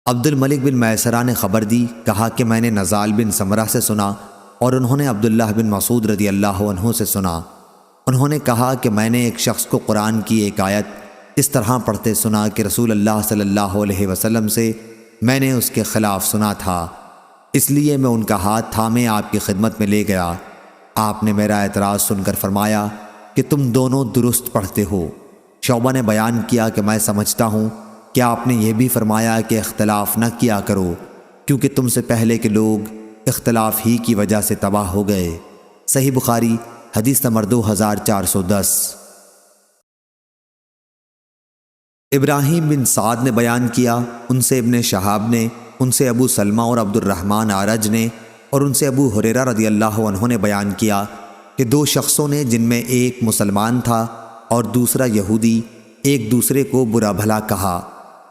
عبد الملک بن میسرہ نے خبر دی، کہا کہ میں نے نزال بن سمرہ سے سنا اور انہوں نے عبداللہ بن مسعود رضی اللہ عنہ سے سنا۔ انہوں نے کہا کہ میں نے ایک شخص کو قرآن کی ایک آیت اس طرح پڑھتے سنا کہ رسول اللہ صلی اللہ علیہ وسلم سے میں نے اس کے خلاف سنا تھا، اس لیے میں ان کا ہاتھ تھامے آپ کی خدمت میں لے گیا۔ آپ نے میرا اعتراض سن کر فرمایا کہ تم دونوں درست پڑھتے ہو۔ شعبہ نے بیان کیا کہ میں سمجھتا ہوں کہ آپ نے یہ بھی فرمایا کہ اختلاف نہ کیا کرو، کیونکہ تم سے پہلے کے لوگ اختلاف ہی کی وجہ سے تباہ ہو گئے۔ صحیح بخاری حدیث نمبر 2410۔ ابراہیم بن سعد نے بیان کیا، ان سے ابن شہاب نے، ان سے ابو سلمہ اور عبد الرحمن اعرج نے، اور ان سے ابو ہریرہ رضی اللہ عنہ نے بیان کیا کہ دو شخصوں نے، جن میں ایک مسلمان تھا اور دوسرا یہودی، ایک دوسرے کو برا بھلا کہا۔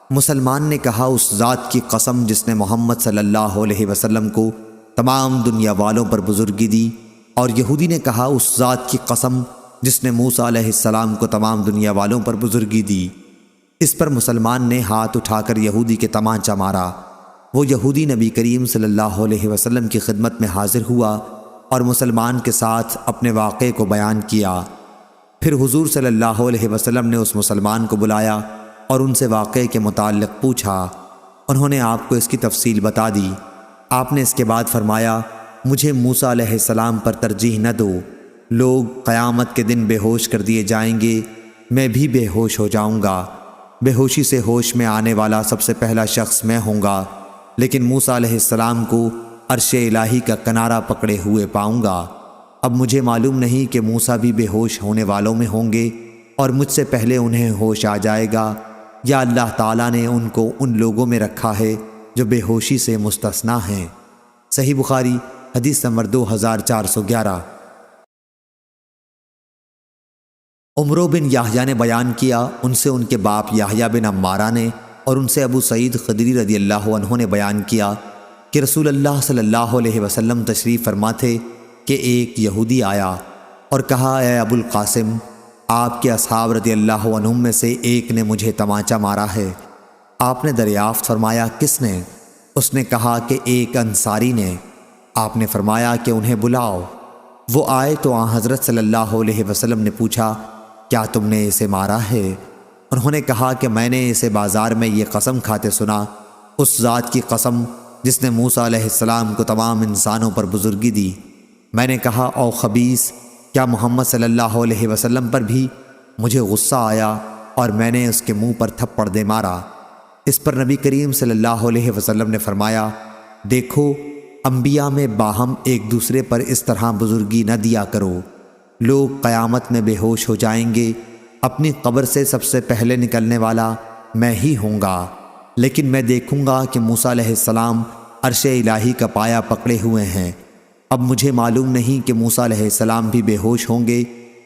مسلمان نے کہا اس ذات کی قسم جس نے محمد صلی اللہ علیہ وسلم کو تمام دنیا والوں پر بزرگی دی، اور یہودی نے کہا اس ذات کی قسم جس نے موسیٰ علیہ السلام کو تمام دنیا والوں پر بزرگی دی۔ اس پر مسلمان نے ہاتھ اٹھا کر یہودی کے تمانچہ مارا۔ وہ یہودی نبی کریم صلی اللہ علیہ وسلم کی خدمت میں حاضر ہوا اور مسلمان کے ساتھ اپنے واقعے کو بیان کیا۔ پھر حضور صلی اللہ علیہ وسلم نے اس مسلمان کو بلایا اور ان سے واقعے کے متعلق پوچھا۔ انہوں نے آپ کو اس کی تفصیل بتا دی۔ آپ نے اس کے بعد فرمایا، مجھے موسیٰ علیہ السلام پر ترجیح نہ دو۔ لوگ قیامت کے دن بے ہوش کر دیے جائیں گے، میں بھی بے ہوش ہو جاؤں گا۔ بے ہوشی سے ہوش میں آنے والا سب سے پہلا شخص میں ہوں گا، لیکن موسیٰ علیہ السلام کو عرش الہی کا کنارہ پکڑے ہوئے پاؤں گا۔ اب مجھے معلوم نہیں کہ موسیٰ بھی بے ہوش ہونے والوں میں ہوں گے اور مجھ سے پہلے انہیں ہوش آ جائے گا، یا اللہ تعالیٰ نے ان کو ان لوگوں میں رکھا ہے جو بے ہوشی سے مستثنیٰ ہیں۔ صحیح بخاری حدیث نمبر 2411۔ عمرو بن یحییٰ نے بیان کیا، ان سے ان کے باپ یحییٰ بن عمارہ نے، اور ان سے ابو سعید خدری رضی اللہ عنہ نے بیان کیا کہ رسول اللہ صلی اللہ علیہ وسلم تشریف فرما تھے کہ ایک یہودی آیا اور کہا، اے ابو القاسم، آپ کے اصحاب رضی اللہ عنہم میں سے ایک نے مجھے تمانچہ مارا ہے۔ آپ نے دریافت فرمایا، کس نے؟ اس نے کہا کہ ایک انصاری نے۔ آپ نے فرمایا کہ انہیں بلاؤ۔ وہ آئے تو آن حضرت صلی اللہ علیہ وسلم نے پوچھا، کیا تم نے اسے مارا ہے؟ انہوں نے کہا کہ میں نے اسے بازار میں یہ قسم کھاتے سنا، اس ذات کی قسم جس نے موسیٰ علیہ السلام کو تمام انسانوں پر بزرگی دی۔ میں نے کہا، او خبیث، کیا محمد صلی اللہ علیہ وسلم پر بھی؟ مجھے غصہ آیا اور میں نے اس کے منہ پر تھپڑ دے مارا۔ اس پر نبی کریم صلی اللہ علیہ وسلم نے فرمایا، دیکھو، انبیاء میں باہم ایک دوسرے پر اس طرح بزرگی نہ دیا کرو۔ لوگ قیامت میں بے ہوش ہو جائیں گے، اپنی قبر سے سب سے پہلے نکلنے والا میں ہی ہوں گا، لیکن میں دیکھوں گا کہ موسیٰ علیہ السلام عرش الہی کا پایا پکڑے ہوئے ہیں۔ اب مجھے معلوم نہیں کہ موسیٰ علیہ السلام بھی بے ہوش ہوں گے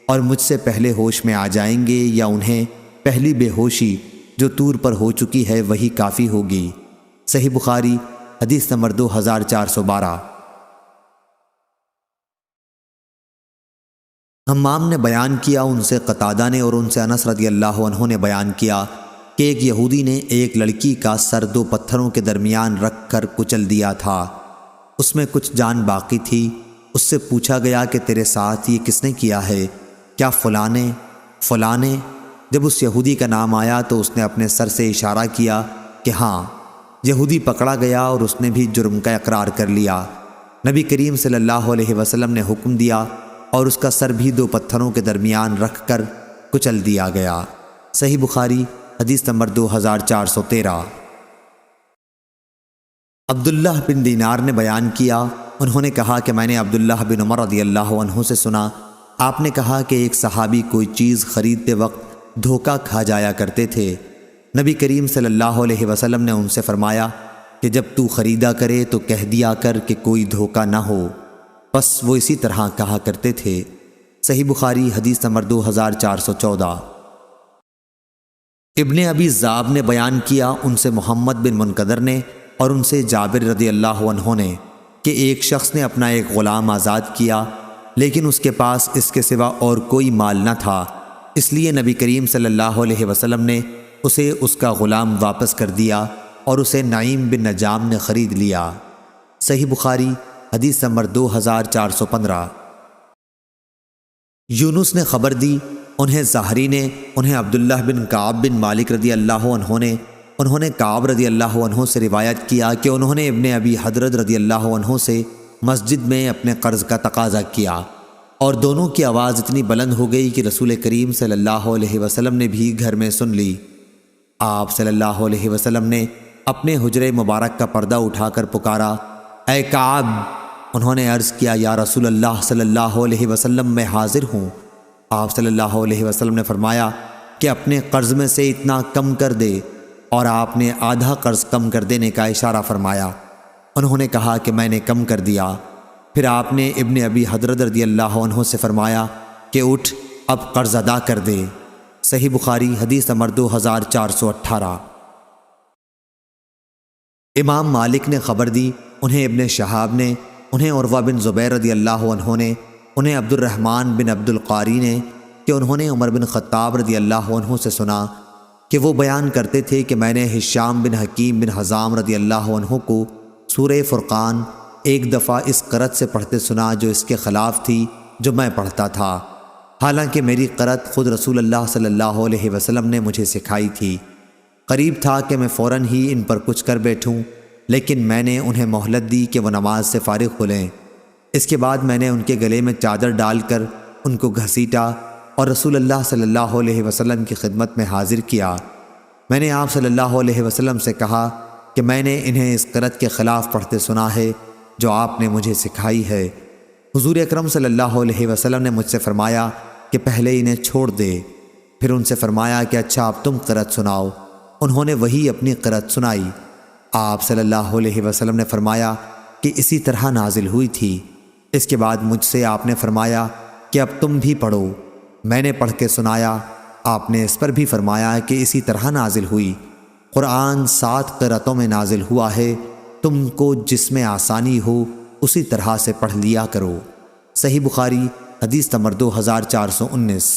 اور مجھ سے پہلے ہوش میں آ جائیں گے، یا انہیں پہلی بے ہوشی جو طور پر ہو چکی ہے وہی کافی ہوگی۔ صحیح بخاری حدیث نمبر 2412۔ حمام نے بیان کیا، ان سے قتادہ نے اور ان سے انس رضی اللہ عنہ نے بیان کیا کہ ایک یہودی نے ایک لڑکی کا سر دو پتھروں کے درمیان رکھ کر کچل دیا تھا۔ اس میں کچھ جان باقی تھی۔ اس سے پوچھا گیا کہ تیرے ساتھ یہ کس نے کیا ہے؟ کیا فلاں نے؟ جب اس یہودی کا نام آیا تو اس نے اپنے سر سے اشارہ کیا کہ ہاں۔ یہودی پکڑا گیا اور اس نے بھی جرم کا اقرار کر لیا۔ نبی کریم صلی اللہ علیہ وسلم نے حکم دیا اور اس کا سر بھی دو پتھروں کے درمیان رکھ کر کچل دیا گیا۔ صحیح بخاری حدیث نمبر 2413۔ عبداللہ بن دینار نے بیان کیا، انہوں نے کہا کہ میں نے عبداللہ بن عمر رضی اللہ عنہ سے سنا، آپ نے کہا کہ ایک صحابی کوئی چیز خریدتے وقت دھوکہ کھا جایا کرتے تھے۔ نبی کریم صلی اللہ علیہ وسلم نے ان سے فرمایا کہ جب تو خریدا کرے تو کہہ دیا کر کہ کوئی دھوکہ نہ ہو، بس وہ اسی طرح کہا کرتے تھے۔ صحیح بخاری حدیث نمبر 2414۔ ابن ابی ذئب نے بیان کیا، ان سے محمد بن منقدر نے اور ان سے جابر رضی اللہ عنہ نے کہ ایک شخص نے اپنا ایک غلام آزاد کیا، لیکن اس کے پاس اس کے سوا اور کوئی مال نہ تھا، اس لیے نبی کریم صلی اللہ علیہ وسلم نے اسے اس کا غلام واپس کر دیا اور اسے نعیم بن نجام نے خرید لیا۔ صحیح بخاری حدیث نمبر 2415۔ یونس نے خبر دی، انہیں زہری نے، انہیں عبداللہ بن کعب بن مالک رضی اللہ عنہ نے، انہوں نے کعب رضی اللہ عنہ سے روایت کیا کہ انہوں نے ابن ابی حضرت رضی اللہ عنہ سے مسجد میں اپنے قرض کا تقاضا کیا، اور دونوں کی آواز اتنی بلند ہو گئی کہ رسول کریم صلی اللہ علیہ وسلم نے بھی گھر میں سن لی۔ آپ صلی اللہ علیہ وسلم نے اپنے حجرے مبارک کا پردہ اٹھا کر پکارا، اے کعب! انہوں نے عرض کیا، یا رسول اللہ صلی اللہ علیہ وسلم میں حاضر ہوں۔ آپ صلی اللہ علیہ وسلم نے فرمایا کہ اپنے قرض میں سے اتنا کم کر دے، اور آپ نے آدھا قرض کم کر دینے کا اشارہ فرمایا۔ انہوں نے کہا کہ میں نے کم کر دیا۔ پھر آپ نے ابن ابی حضرت رضی اللہ عنہ سے فرمایا کہ اٹھ اب قرض ادا کر دے۔ صحیح بخاری حدیث نمبر 2418۔ امام مالک نے خبر دی، انہیں ابن شہاب نے، انہیں عروہ بن زبیر رضی اللہ عنہ نے، انہیں عبد الرحمن بن عبد القاری نے کہ انہوں نے عمر بن خطاب رضی اللہ عنہ سے سنا کہ وہ بیان کرتے تھے کہ میں نے ہشام بن حکیم بن حزام رضی اللہ عنہ کو سورہ فرقان ایک دفعہ اس قرأت سے پڑھتے سنا جو اس کے خلاف تھی جو میں پڑھتا تھا، حالانکہ میری قرأت خود رسول اللہ صلی اللہ علیہ وسلم نے مجھے سکھائی تھی۔ قریب تھا کہ میں فوراً ہی ان پر کچھ کر بیٹھوں، لیکن میں نے انہیں مہلت دی کہ وہ نماز سے فارغ ہو لیں۔ اس کے بعد میں نے ان کے گلے میں چادر ڈال کر ان کو گھسیٹا اور رسول اللہ صلی اللہ علیہ وسلم کی خدمت میں حاضر کیا۔ میں نے آپ صلی اللہ علیہ وسلم سے کہا کہ میں نے انہیں اس قرأت کے خلاف پڑھتے سنا ہے جو آپ نے مجھے سکھائی ہے۔ حضور اکرم صلی اللہ علیہ وسلم نے مجھ سے فرمایا کہ پہلے انہیں چھوڑ دے، پھر ان سے فرمایا کہ اچھا اب تم قرأت سناؤ۔ انہوں نے وہی اپنی قرأت سنائی۔ آپ صلی اللہ علیہ وسلم نے فرمایا کہ اسی طرح نازل ہوئی تھی۔ اس کے بعد مجھ سے آپ نے فرمایا کہ اب تم بھی پڑھو۔ میں نے پڑھ کے سنایا، آپ نے اس پر بھی فرمایا کہ اسی طرح نازل ہوئی۔ قرآن 7 قرأتوں میں نازل ہوا ہے، تم کو جس میں آسانی ہو اسی طرح سے پڑھ لیا کرو۔ صحیح بخاری حدیث نمبر 2419۔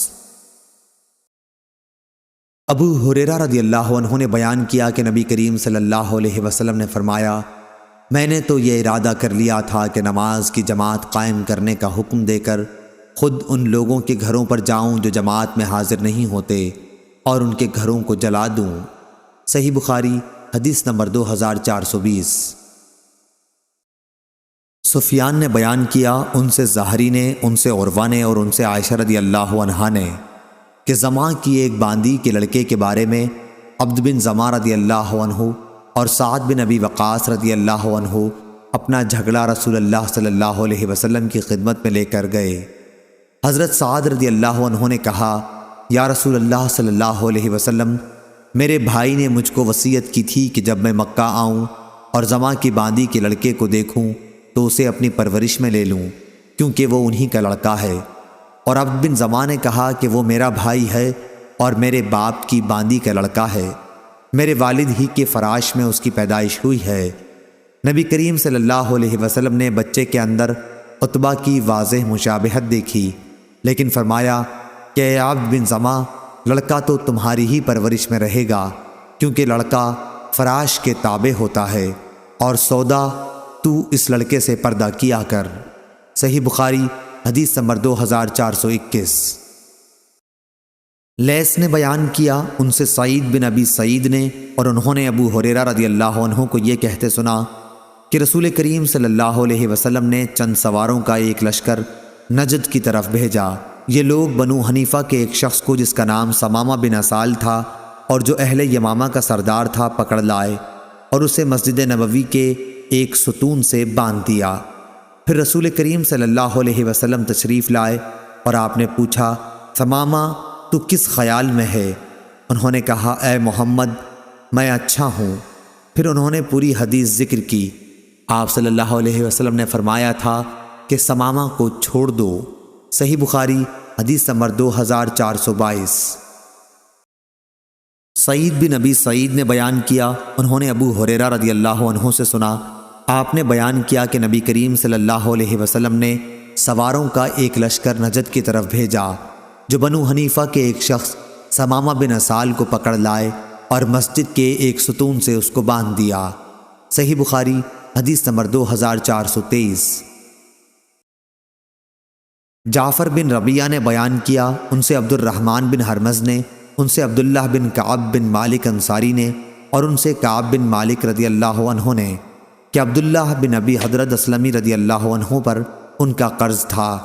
ابو ہریرہ رضی اللہ عنہ نے بیان کیا کہ نبی کریم صلی اللہ علیہ وسلم نے فرمایا، میں نے تو یہ ارادہ کر لیا تھا کہ نماز کی جماعت قائم کرنے کا حکم دے کر خود ان لوگوں کے گھروں پر جاؤں جو جماعت میں حاضر نہیں ہوتے اور ان کے گھروں کو جلا دوں۔ صحیح بخاری حدیث نمبر 2420۔ سفیان نے بیان کیا، ان سے زہری نے، ان سے عروہ نے اور ان سے عائشہ رضی اللہ عنہا نے کہ زماں کی ایک باندی کے لڑکے کے بارے میں عبد بن زماں رضی اللہ عنہ اور سعد بن ابی وقاص رضی اللہ عنہ اپنا جھگڑا رسول اللہ صلی اللہ علیہ وسلم کی خدمت میں لے کر گئے۔ حضرت سعد رضی اللہ عنہ نے کہا، یا رسول اللہ صلی اللہ علیہ وسلم، میرے بھائی نے مجھ کو وصیت کی تھی کہ جب میں مکہ آؤں اور زماں کی باندی کے لڑکے کو دیکھوں تو اسے اپنی پرورش میں لے لوں، کیونکہ وہ انہی کا لڑکا ہے۔ اور عبد بن زماں نے کہا کہ وہ میرا بھائی ہے اور میرے باپ کی باندی کا لڑکا ہے، میرے والد ہی کے فراش میں اس کی پیدائش ہوئی ہے۔ نبی کریم صلی اللہ علیہ وسلم نے بچے کے اندر عتبہ کی واضح مشابہت دیکھی، لیکن فرمایا کہ اے عبد بن زماں، لڑکا تو تمہاری ہی پرورش میں رہے گا، کیونکہ لڑکا فراش کے تابع ہوتا ہے، اور سودا تو اس لڑکے سے پردہ کیا کر۔ صحیح بخاری حدیث نمبر 2421۔ لیث نے بیان کیا، ان سے سعید بن ابی سعید نے اور انہوں نے ابو ہریرہ رضی اللہ عنہ کو یہ کہتے سنا کہ رسول کریم صلی اللہ علیہ وسلم نے چند سواروں کا ایک لشکر نجد کی طرف بھیجا۔ یہ لوگ بنو حنیفہ کے ایک شخص کو جس کا نام ثمامہ بن اسال تھا اور جو اہل یمامہ کا سردار تھا پکڑ لائے اور اسے مسجد نبوی کے ایک ستون سے باندھ دیا۔ پھر رسول کریم صلی اللہ علیہ وسلم تشریف لائے اور آپ نے پوچھا، ثمامہ تو کس خیال میں ہے؟ انہوں نے کہا، اے محمد میں اچھا ہوں۔ پھر انہوں نے پوری حدیث ذکر کی۔ آپ صلی اللہ علیہ وسلم نے فرمایا تھا کہ ثمامہ کو چھوڑ دو۔ صحیح بخاری حدیث نمبر 2422۔ سعید بن ابی سعید نے بیان کیا، انہوں نے ابو ہریرہ رضی اللہ عنہ سے سنا، آپ نے بیان کیا کہ نبی کریم صلی اللہ علیہ وسلم نے سواروں کا ایک لشکر نجد کی طرف بھیجا جو بنو حنیفہ کے ایک شخص ثمامہ بن اسال کو پکڑ لائے اور مسجد کے ایک ستون سے اس کو باندھ دیا۔ صحیح بخاری حدیث نمبر 2423۔ جعفر بن ربیعہ نے بیان کیا، ان سے عبد الرحمن بن ہرمز نے، ان سے عبداللہ بن کعب بن مالک انصاری نے، اور ان سے کعب بن مالک رضی اللہ عنہ نے کہ عبداللہ بن ابی حضرت اسلمی رضی اللہ عنہ پر ان کا قرض تھا۔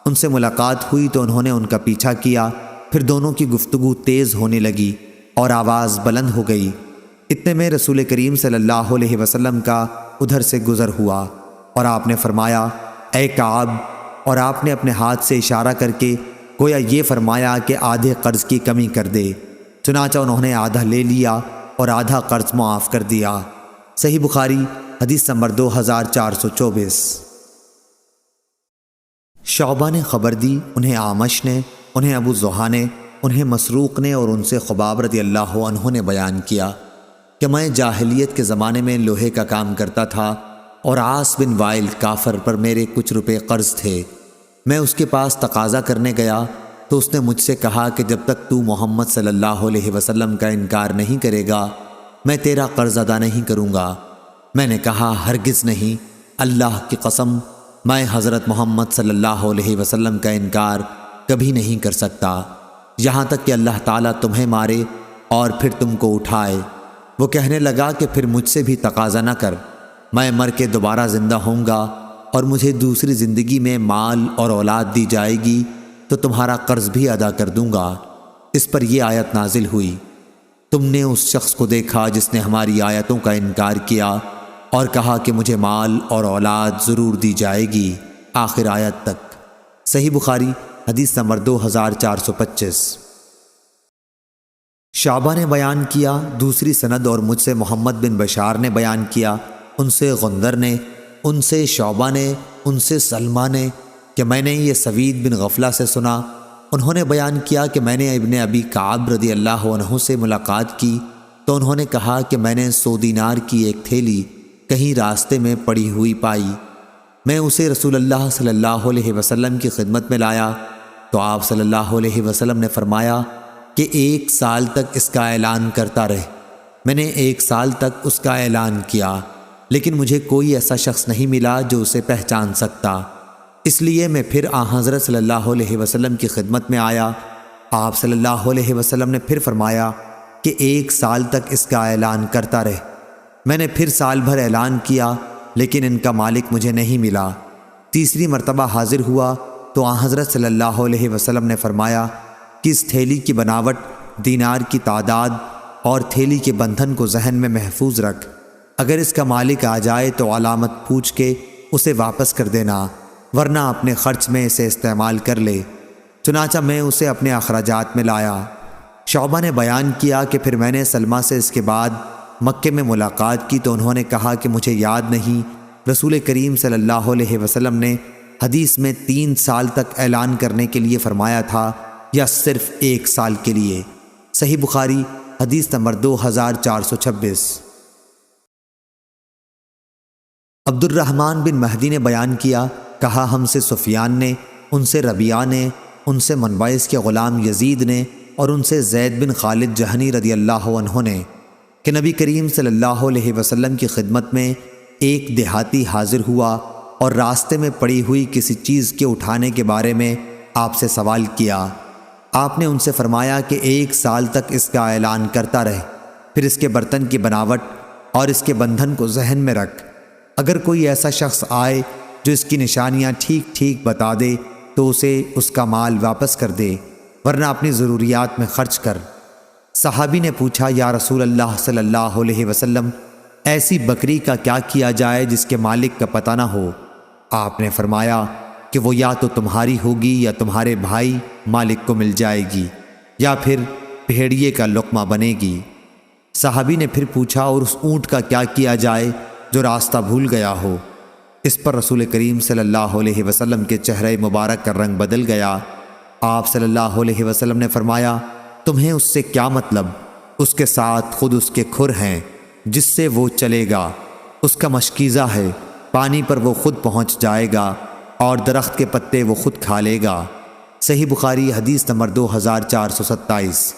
ان سے ملاقات ہوئی تو انہوں نے ان کا پیچھا کیا، پھر دونوں کی گفتگو تیز ہونے لگی اور آواز بلند ہو گئی۔ اتنے میں رسول کریم صلی اللہ علیہ وسلم کا ادھر سے گزر ہوا اور آپ نے فرمایا، اے کعب، اور آپ نے اپنے ہاتھ سے اشارہ کر کے گویا یہ فرمایا کہ آدھے قرض کی کمی کر دے۔ چنانچہ انہوں نے آدھا لے لیا اور آدھا قرض معاف کر دیا۔ صحیح بخاری حدیث نمبر 2424۔ شعبہ نے خبر دی، انہیں اعمش نے، انہیں ابو زحا نے، انہیں مسروق نے اور ان سے خباب رضی اللہ عنہ نے بیان کیا کہ میں جاہلیت کے زمانے میں لوہے کا کام کرتا تھا اور عاص بن وائل کافر پر میرے کچھ روپے قرض تھے۔ میں اس کے پاس تقاضا کرنے گیا تو اس نے مجھ سے کہا کہ جب تک تو محمد صلی اللہ علیہ وسلم کا انکار نہیں کرے گا میں تیرا قرض ادا نہیں کروں گا۔ میں نے کہا ہرگز نہیں، اللہ کی قسم میں حضرت محمد صلی اللہ علیہ وسلم کا انکار کبھی نہیں کر سکتا، یہاں تک کہ اللہ تعالیٰ تمہیں مارے اور پھر تم کو اٹھائے۔ وہ کہنے لگا کہ پھر مجھ سے بھی تقاضا نہ کر، میں مر کے دوبارہ زندہ ہوں گا اور مجھے دوسری زندگی میں مال اور اولاد دی جائے گی تو تمہارا قرض بھی ادا کر دوں گا۔ اس پر یہ آیت نازل ہوئی، تم نے اس شخص کو دیکھا جس نے ہماری آیتوں کا انکار کیا اور کہا کہ مجھے مال اور اولاد ضرور دی جائے گی، آخر آیت تک۔ صحیح بخاری حدیث نمبر 2425۔ شعبہ نے بیان کیا، دوسری سند اور مجھ سے محمد بن بشار نے بیان کیا، ان سے غندر نے، ان سے شعبہ نے، ان سے سلمہ نے کہ میں نے یہ سوید بن غفلہ سے سنا۔ انہوں نے بیان کیا کہ میں نے ابن ابی کعب رضی اللہ عنہ سے ملاقات کی تو انہوں نے کہا کہ میں نے 100 دینار کی ایک تھیلی کہیں راستے میں پڑی ہوئی پائی۔ میں اسے رسول اللہ صلی اللہ علیہ وسلم کی خدمت میں لایا تو آپ صلی اللہ علیہ وسلم نے فرمایا کہ 1 سال تک اس کا اعلان کرتا رہ۔ میں نے 1 سال تک اس کا اعلان کیا لیکن مجھے کوئی ایسا شخص نہیں ملا جو اسے پہچان سکتا، اس لیے میں پھر حضرت صلی اللہ علیہ وسلم کی خدمت میں آیا۔ آپ صلی اللہ علیہ وسلم نے پھر فرمایا کہ 1 سال تک اس کا اعلان کرتا رہ۔ میں نے پھر سال بھر اعلان کیا لیکن ان کا مالک مجھے نہیں ملا۔ تیسری مرتبہ حاضر ہوا تو حضرت صلی اللہ علیہ وسلم نے فرمایا کہ اس تھیلی کی بناوٹ، دینار کی تعداد اور تھیلی کے بندھن کو ذہن میں محفوظ رکھ، اگر اس کا مالک آ جائے تو علامت پوچھ کے اسے واپس کر دینا، ورنہ اپنے خرچ میں اسے استعمال کر لے۔ چنانچہ میں اسے اپنے اخراجات میں لایا۔ شعبہ نے بیان کیا کہ پھر میں نے سلمہ سے اس کے بعد مکے میں ملاقات کی تو انہوں نے کہا کہ مجھے یاد نہیں رسول کریم صلی اللہ علیہ وسلم نے حدیث میں 3 سال تک اعلان کرنے کے لیے فرمایا تھا یا صرف 1 سال کے لیے۔ صحیح بخاری حدیث نمبر 2426۔ عبد الرحمن بن مہدی نے بیان کیا، کہا ہم سے سفیان نے، ان سے ربیعہ نے، ان سے منبعث کے غلام یزید نے اور ان سے زید بن خالد جہنی رضی اللہ عنہ نے کہ نبی کریم صلی اللہ علیہ وسلم کی خدمت میں ایک دیہاتی حاضر ہوا اور راستے میں پڑی ہوئی کسی چیز کے اٹھانے کے بارے میں آپ سے سوال کیا۔ آپ نے ان سے فرمایا کہ 1 سال تک اس کا اعلان کرتا رہ، پھر اس کے برتن کی بناوٹ اور اس کے بندھن کو ذہن میں رکھ، اگر کوئی ایسا شخص آئے جو اس کی نشانیاں ٹھیک ٹھیک بتا دے تو اسے اس کا مال واپس کر دے، ورنہ اپنی ضروریات میں خرچ کر۔ صحابی نے پوچھا، یا رسول اللہ صلی اللہ علیہ وسلم، ایسی بکری کا کیا کیا جائے جس کے مالک کا پتہ نہ ہو؟ آپ نے فرمایا کہ وہ یا تو تمہاری ہوگی یا تمہارے بھائی مالک کو مل جائے گی یا پھر بھیڑیے کا لقمہ بنے گی۔ صحابی نے پھر پوچھا، اور اس اونٹ کا کیا کیا جائے جو راستہ بھول گیا ہو؟ اس پر رسول کریم صلی اللہ علیہ وسلم کے چہرے مبارک کا رنگ بدل گیا۔ آپ صلی اللہ علیہ وسلم نے فرمایا، تمہیں اس سے کیا مطلب؟ اس کے ساتھ خود اس کے کھر ہیں جس سے وہ چلے گا، اس کا مشکیزہ ہے، پانی پر وہ خود پہنچ جائے گا اور درخت کے پتے وہ خود کھا لے گا۔ صحیح بخاری حدیث نمبر 2427۔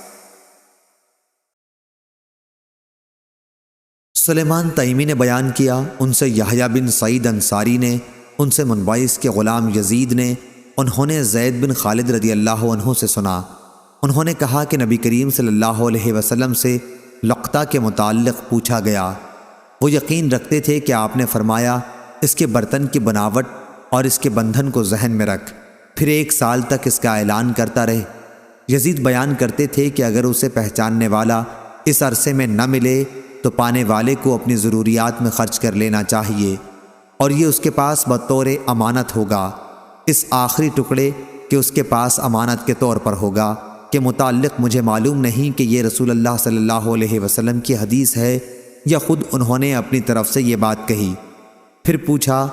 سلیمان تیمی نے بیان کیا، ان سے یحییٰ بن سعید انصاری نے، ان سے منبعث کے غلام یزید نے، انہوں نے زید بن خالد رضی اللہ عنہ سے سنا، انہوں نے کہا کہ نبی کریم صلی اللہ علیہ وسلم سے لقطہ کے متعلق پوچھا گیا۔ وہ یقین رکھتے تھے کہ آپ نے فرمایا، اس کے برتن کی بناوٹ اور اس کے بندھن کو ذہن میں رکھ، پھر 1 سال تک اس کا اعلان کرتا رہے۔ یزید بیان کرتے تھے کہ اگر اسے پہچاننے والا اس عرصے میں نہ ملے تو پانے والے کو اپنی ضروریات میں خرچ کر لینا چاہیے، اور یہ اس کے پاس بطور امانت ہوگا، اس آخری ٹکڑے کہ اس کے پاس امانت کے طور پر ہوگا کے متعلق مجھے معلوم نہیں کہ یہ رسول اللہ صلی اللہ علیہ وسلم کی حدیث ہے یا خود انہوں نے اپنی طرف سے یہ بات کہی۔ پھر پوچھا،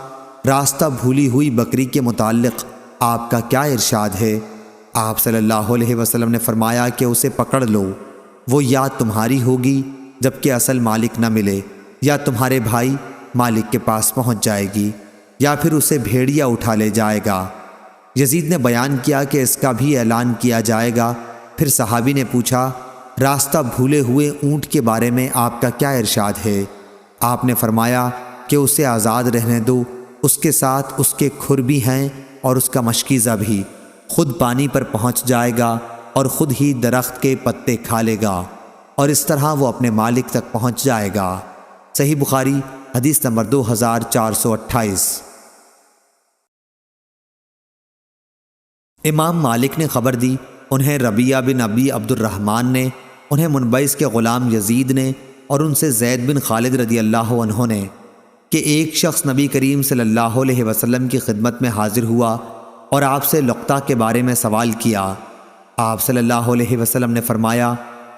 راستہ بھولی ہوئی بکری کے متعلق آپ کا کیا ارشاد ہے؟ آپ صلی اللہ علیہ وسلم نے فرمایا کہ اسے پکڑ لو، وہ یا تمہاری ہوگی جبکہ اصل مالک نہ ملے، یا تمہارے بھائی مالک کے پاس پہنچ جائے گی، یا پھر اسے بھیڑیا اٹھا لے جائے گا۔ یزید نے بیان کیا کہ اس کا بھی اعلان کیا جائے گا۔ پھر صحابی نے پوچھا، راستہ بھولے ہوئے اونٹ کے بارے میں آپ کا کیا ارشاد ہے؟ آپ نے فرمایا کہ اسے آزاد رہنے دو، اس کے ساتھ اس کے کھر بھی ہیں اور اس کا مشکیزہ بھی، خود پانی پر پہنچ جائے گا اور خود ہی درخت کے پتے کھا لے گا، اور اس طرح وہ اپنے مالک تک پہنچ جائے گا۔ صحیح بخاری حدیث نمبر 2428۔ امام مالک نے خبر دی، انہیں ربیعہ بن ابی عبد الرحمن نے، انہیں منبعث کے غلام یزید نے، اور ان سے زید بن خالد رضی اللہ عنہ نے، کہ ایک شخص نبی کریم صلی اللہ علیہ وسلم کی خدمت میں حاضر ہوا اور آپ سے لقطہ کے بارے میں سوال کیا۔ آپ صلی اللہ علیہ وسلم نے فرمایا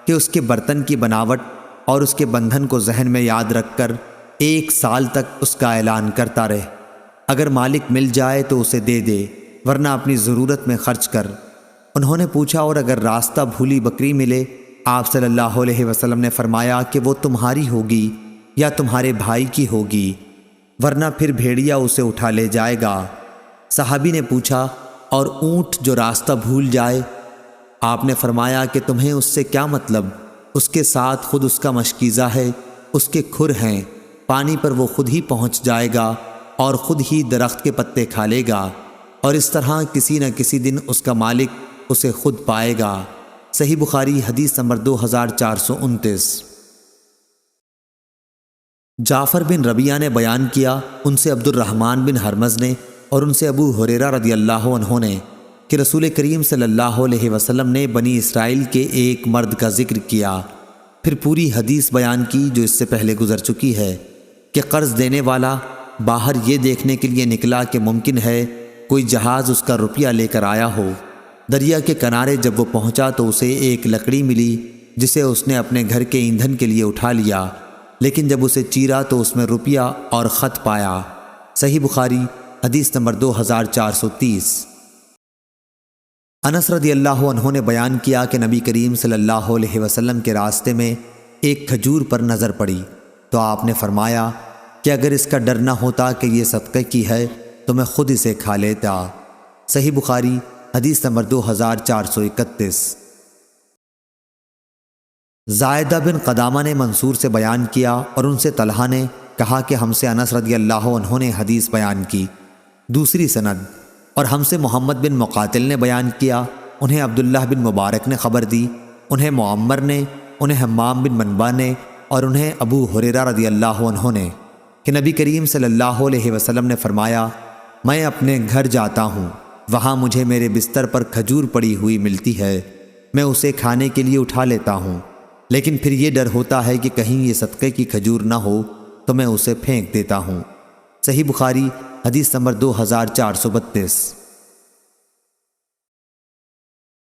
کہ اس کے برتن کی بناوٹ اور اس کے بندھن کو ذہن میں یاد رکھ کر 1 سال تک اس کا اعلان کرتا رہے، اگر مالک مل جائے تو اسے دے دے، ورنہ اپنی ضرورت میں خرچ کر۔ انہوں نے پوچھا، اور اگر راستہ بھولی بکری ملے؟ آپ صلی اللہ علیہ وسلم نے فرمایا کہ وہ تمہاری ہوگی یا تمہارے بھائی کی ہوگی، ورنہ پھر بھیڑیا اسے اٹھا لے جائے گا۔ صحابی نے پوچھا، اور اونٹ جو راستہ بھول جائے؟ آپ نے فرمایا کہ تمہیں اس سے کیا مطلب؟ اس کے ساتھ خود اس کا مشکیزہ ہے، اس کے کھر ہیں، پانی پر وہ خود ہی پہنچ جائے گا اور خود ہی درخت کے پتے کھا لے گا، اور اس طرح کسی نہ کسی دن اس کا مالک اسے خود پائے گا۔ صحیح بخاری حدیث نمبر 2429۔ جعفر بن ربیعہ نے بیان کیا، ان سے عبد الرحمن بن ہرمز نے، اور ان سے ابو ہریرہ رضی اللہ عنہ نے، کہ رسول کریم صلی اللہ علیہ وسلم نے بنی اسرائیل کے ایک مرد کا ذکر کیا، پھر پوری حدیث بیان کی جو اس سے پہلے گزر چکی ہے، کہ قرض دینے والا باہر یہ دیکھنے کے لیے نکلا کہ ممکن ہے کوئی جہاز اس کا روپیہ لے کر آیا ہو۔ دریا کے کنارے جب وہ پہنچا تو اسے ایک لکڑی ملی جسے اس نے اپنے گھر کے ایندھن کے لیے اٹھا لیا، لیکن جب اسے چیرا تو اس میں روپیہ اور خط پایا۔ صحیح بخاری حدیث نمبر 2430۔ انس رضی اللہ عنہ نے بیان کیا کہ نبی کریم صلی اللہ علیہ وسلم کے راستے میں ایک کھجور پر نظر پڑی تو آپ نے فرمایا کہ اگر اس کا ڈر نہ ہوتا کہ یہ صدقے کی ہے تو میں خود اسے کھا لیتا۔ صحیح بخاری حدیث نمبر 2431۔ زائدہ بن قدامہ نے منصور سے بیان کیا اور ان سے طلحہ نے کہا کہ ہم سے انس رضی اللہ عنہ نے حدیث بیان کی، دوسری سند، اور ہم سے محمد بن مقاتل نے بیان کیا، انہیں عبداللہ بن مبارک نے خبر دی، انہیں معمر نے، انہیں حمام بن منبع نے، اور انہیں ابو ہریرہ رضی اللہ عنہ نے، کہ نبی کریم صلی اللہ علیہ وسلم نے فرمایا، میں اپنے گھر جاتا ہوں، وہاں مجھے میرے بستر پر کھجور پڑی ہوئی ملتی ہے، میں اسے کھانے کے لیے اٹھا لیتا ہوں، لیکن پھر یہ ڈر ہوتا ہے کہ کہیں یہ صدقے کی کھجور نہ ہو تو میں اسے پھینک دیتا ہوں۔ صحیح بخاری حدیث نمبر 2432۔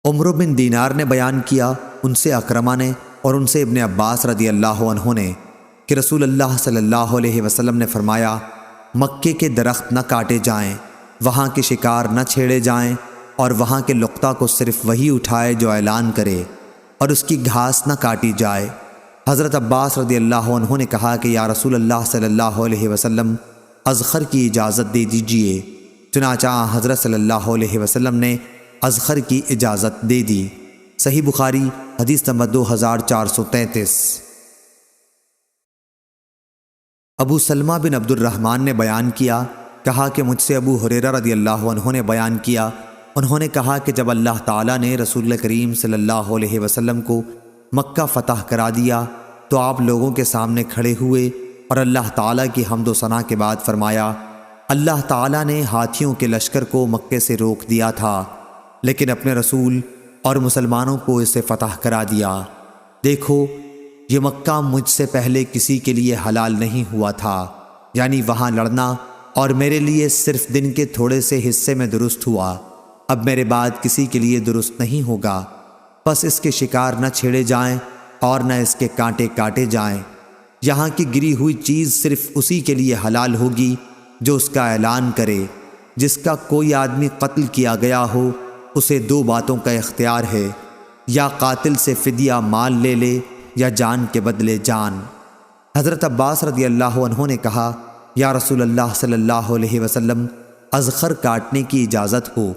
عمرو بن دینار نے بیان کیا، ان سے اکرمہ نے، اور ان سے ابن عباس رضی اللہ عنہ نے، کہ رسول اللہ صلی اللہ علیہ وسلم نے فرمایا، مکے کے درخت نہ کاٹے جائیں، وہاں کے شکار نہ چھیڑے جائیں، اور وہاں کے لقطہ کو صرف وہی اٹھائے جو اعلان کرے، اور اس کی گھاس نہ کاٹی جائے۔ حضرت عباس رضی اللہ عنہ نے کہا کہ یا رسول اللہ صلی اللہ علیہ وسلم، اذخر کی اجازت دے دیجئے، چنانچہ حضرت صلی اللہ علیہ وسلم نے اذخر کی اجازت دے دی۔ صحیح بخاری حدیث نمبر 2433۔ ابو سلمہ بن عبد الرحمن نے بیان کیا، کہا کہ مجھ سے ابو ہریرہ رضی اللہ عنہ نے بیان کیا، انہوں نے کہا کہ جب اللہ تعالیٰ نے رسول کریم صلی اللہ علیہ وسلم کو مکہ فتح کرا دیا تو آپ لوگوں کے سامنے کھڑے ہوئے اور اللہ تعالیٰ کی حمد و ثنا کے بعد فرمایا، اللہ تعالیٰ نے ہاتھیوں کے لشکر کو مکے سے روک دیا تھا، لیکن اپنے رسول اور مسلمانوں کو اسے فتح کرا دیا۔ دیکھو، یہ مکہ مجھ سے پہلے کسی کے لیے حلال نہیں ہوا تھا، یعنی وہاں لڑنا، اور میرے لیے صرف دن کے تھوڑے سے حصے میں درست ہوا، اب میرے بعد کسی کے لیے درست نہیں ہوگا، بس اس کے شکار نہ چھیڑے جائیں اور نہ اس کے کانٹے کاٹے جائیں۔ یہاں کی گری ہوئی چیز صرف اسی کے لیے حلال ہوگی جو اس کا اعلان کرے۔ جس کا کوئی آدمی قتل کیا گیا ہو اسے دو باتوں کا اختیار ہے، یا قاتل سے فدیہ مال لے لے یا جان کے بدلے جان۔ حضرت عباس رضی اللہ عنہ نے کہا، یا رسول اللہ صلی اللہ علیہ وسلم، اذخر کاٹنے کی اجازت ہو،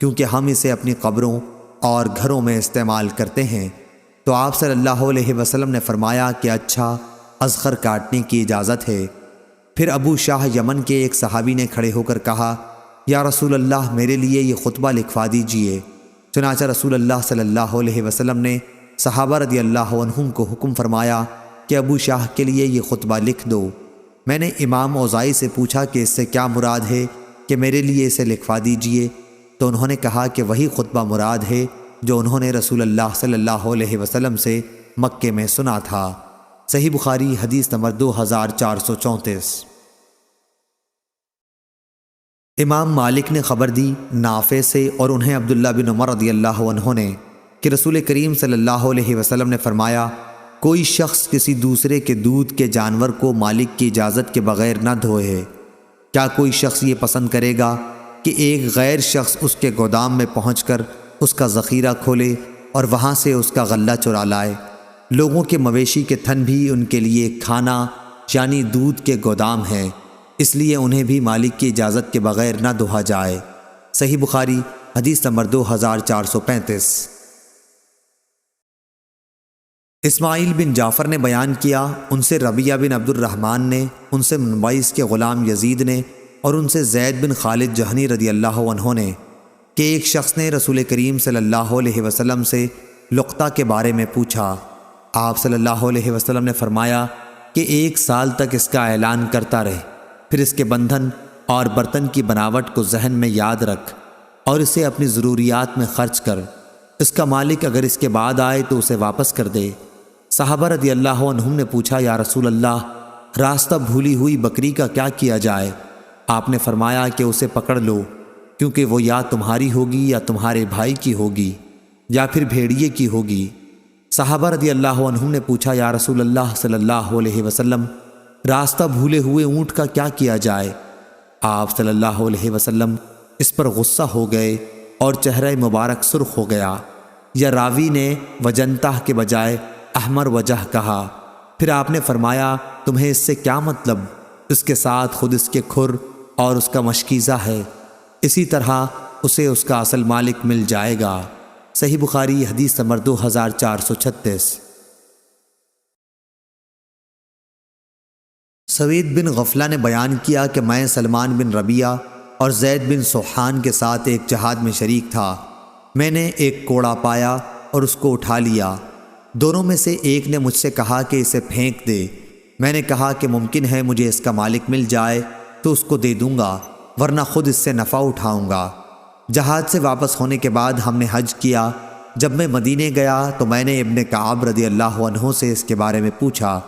کیونکہ ہم اسے اپنی قبروں اور گھروں میں استعمال کرتے ہیں۔ تو آپ صلی اللہ علیہ وسلم نے فرمایا کہ اچھا، اذخر کاٹنے کی اجازت ہے۔ پھر ابو شاہ یمن کے ایک صحابی نے کھڑے ہو کر کہا، یا رسول اللہ، میرے لیے یہ خطبہ لکھوا دیجئے۔ چنانچہ رسول اللہ صلی اللہ علیہ وسلم نے صحابہ رضی اللہ عنہم کو حکم فرمایا کہ ابو شاہ کے لیے یہ خطبہ لکھ دو۔ میں نے امام اوزائی سے پوچھا کہ اس سے کیا مراد ہے کہ میرے لیے اسے لکھوا دیجئے، تو انہوں نے کہا کہ وہی خطبہ مراد ہے جو انہوں نے رسول اللہ صلی اللہ علیہ وسلم سے مکے میں سنا تھا۔ صحیح بخاری حدیث نمبر 2434۔ امام مالک نے خبر دی نافع سے اور انہیں عبداللہ بن عمر رضی اللہ عنہ نے کہ رسول کریم صلی اللہ علیہ وسلم نے فرمایا، کوئی شخص کسی دوسرے کے دودھ کے جانور کو مالک کی اجازت کے بغیر نہ دھوئے۔ کیا کوئی شخص یہ پسند کرے گا کہ ایک غیر شخص اس کے گودام میں پہنچ کر اس کا ذخیرہ کھولے اور وہاں سے اس کا غلہ چرا لائے؟ لوگوں کے مویشی کے تھن بھی ان کے لیے کھانا یعنی دودھ کے گودام ہیں، اس لیے انہیں بھی مالک کی اجازت کے بغیر نہ دھویا جائے۔ صحیح بخاری حدیث نمبر 2435۔ اسماعیل بن جعفر نے بیان کیا، ان سے ربیعہ بن عبد الرحمن نے، ان سے منبعث کے غلام یزید نے، اور ان سے زید بن خالد جہنی رضی اللہ عنہ نے کہ ایک شخص نے رسول کریم صلی اللہ علیہ وسلم سے لقطہ کے بارے میں پوچھا۔ آپ صلی اللہ علیہ وسلم نے فرمایا کہ 1 سال تک اس کا اعلان کرتا رہے، پھر اس کے بندھن اور برتن کی بناوٹ کو ذہن میں یاد رکھ اور اسے اپنی ضروریات میں خرچ کر۔ اس کا مالک اگر اس کے بعد آئے تو اسے واپس کر دے۔ صحابہ رضی اللہ عنہم نے پوچھا، یا رسول اللہ، راستہ بھولی ہوئی بکری کا کیا کیا جائے؟ آپ نے فرمایا کہ اسے پکڑ لو، کیونکہ وہ یا تمہاری ہوگی یا تمہارے بھائی کی ہوگی یا پھر بھیڑیے کی ہوگی۔ صحابہ رضی اللہ عنہم نے پوچھا، یا رسول اللہ صلی اللہ علیہ وسلم، راستہ بھولے ہوئے اونٹ کا کیا کیا جائے؟ آپ صلی اللہ علیہ وسلم اس پر غصہ ہو گئے اور چہرہ مبارک سرخ ہو گیا، یا راوی نے وجنتہ کے بجائے احمر وجہ کہا۔ پھر آپ نے فرمایا، تمہیں اس سے کیا مطلب؟ اس کے ساتھ خود اس کے کھر اور اس کا مشکیزہ ہے، اسی طرح اسے اس کا اصل مالک مل جائے گا۔ صحیح بخاری حدیث نمبر 2436۔ سوید بن غفلہ نے بیان کیا کہ میں سلمان بن ربیعہ اور زید بن سوحان کے ساتھ ایک جہاد میں شریک تھا۔ میں نے ایک کوڑا پایا اور اس کو اٹھا لیا۔ دونوں میں سے ایک نے مجھ سے کہا کہ اسے پھینک دے۔ میں نے کہا کہ ممکن ہے مجھے اس کا مالک مل جائے تو اس کو دے دوں گا، ورنہ خود اس سے نفع اٹھاؤں گا۔ جہاد سے واپس ہونے کے بعد ہم نے حج کیا۔ جب میں مدینے گیا تو میں نے ابن کعب رضی اللہ عنہ سے اس کے بارے میں پوچھا۔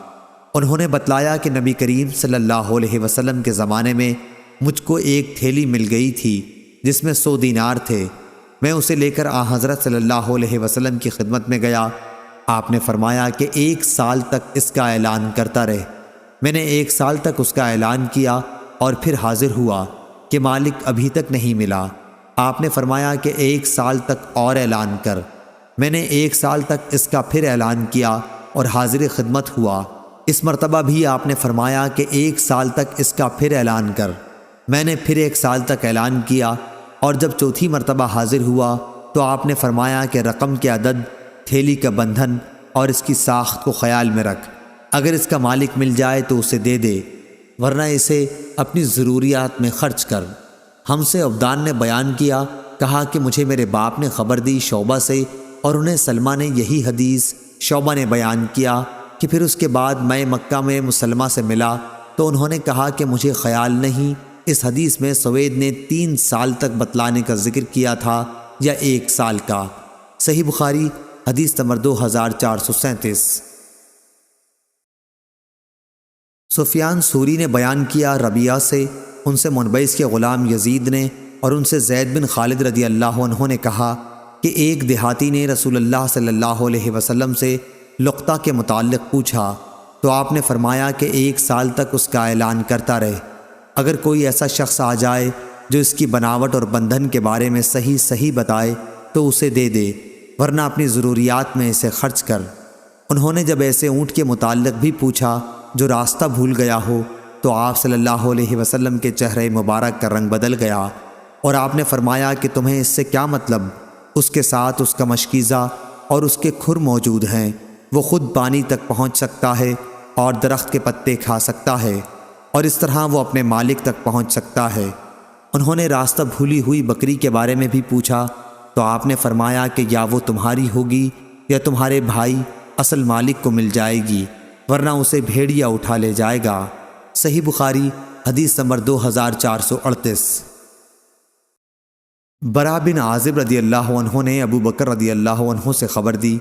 انہوں نے بتلایا کہ نبی کریم صلی اللہ علیہ وسلم کے زمانے میں مجھ کو ایک تھیلی مل گئی تھی جس میں 100 دینار تھے۔ میں اسے لے کر حضرت صلی اللہ علیہ وسلم کی خدمت میں گیا۔ آپ نے فرمایا کہ 1 سال تک اس کا اعلان کرتا رہے۔ میں نے 1 سال تک اس کا اعلان کیا اور پھر حاضر ہوا کہ مالک ابھی تک نہیں ملا۔ آپ نے فرمایا کہ 1 سال تک اور اعلان کر۔ میں نے 1 سال تک اس کا پھر اعلان کیا اور حاضر خدمت ہوا۔ اس مرتبہ بھی آپ نے فرمایا کہ 1 سال تک اس کا پھر اعلان کر۔ میں نے پھر 1 سال تک اعلان کیا اور جب چوتھی مرتبہ حاضر ہوا تو آپ نے فرمایا کہ رقم کے عدد، تھیلی کا بندھن اور اس کی ساخت کو خیال میں رکھ، اگر اس کا مالک مل جائے تو اسے دے دے۔ ورنہ اسے اپنی ضروریات میں خرچ کر۔ ہم سے عبدان نے بیان کیا، کہا کہ مجھے میرے باپ نے خبر دی شعبہ سے، اور انہیں سلمہ نے یہی حدیث شعبہ نے بیان کیا کہ پھر اس کے بعد میں مکہ میں مسلمہ سے ملا تو انہوں نے کہا کہ مجھے خیال نہیں اس حدیث میں سوید نے 3 سال تک بتلانے کا ذکر کیا تھا یا 1 سال کا۔ صحیح بخاری حدیث نمبر 2437۔ سفیان ثوری نے بیان کیا ربیعہ سے، ان سے منبعث کے غلام یزید نے اور ان سے زید بن خالد رضی اللہ عنہ نے کہا کہ ایک دیہاتی نے رسول اللہ صلی اللہ علیہ وسلم سے لقطہ کے متعلق پوچھا تو آپ نے فرمایا کہ 1 سال تک اس کا اعلان کرتا رہے۔ اگر کوئی ایسا شخص آ جائے جو اس کی بناوٹ اور بندھن کے بارے میں صحیح بتائے تو اسے دے دے، ورنہ اپنی ضروریات میں اسے خرچ کر۔ انہوں نے جب ایسے اونٹ کے متعلق بھی پوچھا جو راستہ بھول گیا ہو تو آپ صلی اللہ علیہ وسلم کے چہرے مبارک کا رنگ بدل گیا اور آپ نے فرمایا کہ تمہیں اس سے کیا مطلب؟ اس کے ساتھ اس کا مشکیزہ اور اس کے کھر موجود ہیں، وہ خود پانی تک پہنچ سکتا ہے اور درخت کے پتے کھا سکتا ہے، اور اس طرح وہ اپنے مالک تک پہنچ سکتا ہے۔ انہوں نے راستہ بھولی ہوئی بکری کے بارے میں بھی پوچھا تو آپ نے فرمایا کہ یا وہ تمہاری ہوگی یا تمہارے بھائی اصل مالک کو مل جائے گی، ورنہ اسے بھیڑیا اٹھا لے جائے گا۔ صحیح بخاری حدیث نمبر 2438۔ برا بن عازب رضی اللہ عنہ نے ابو بکر رضی اللہ عنہ سے خبر دی۔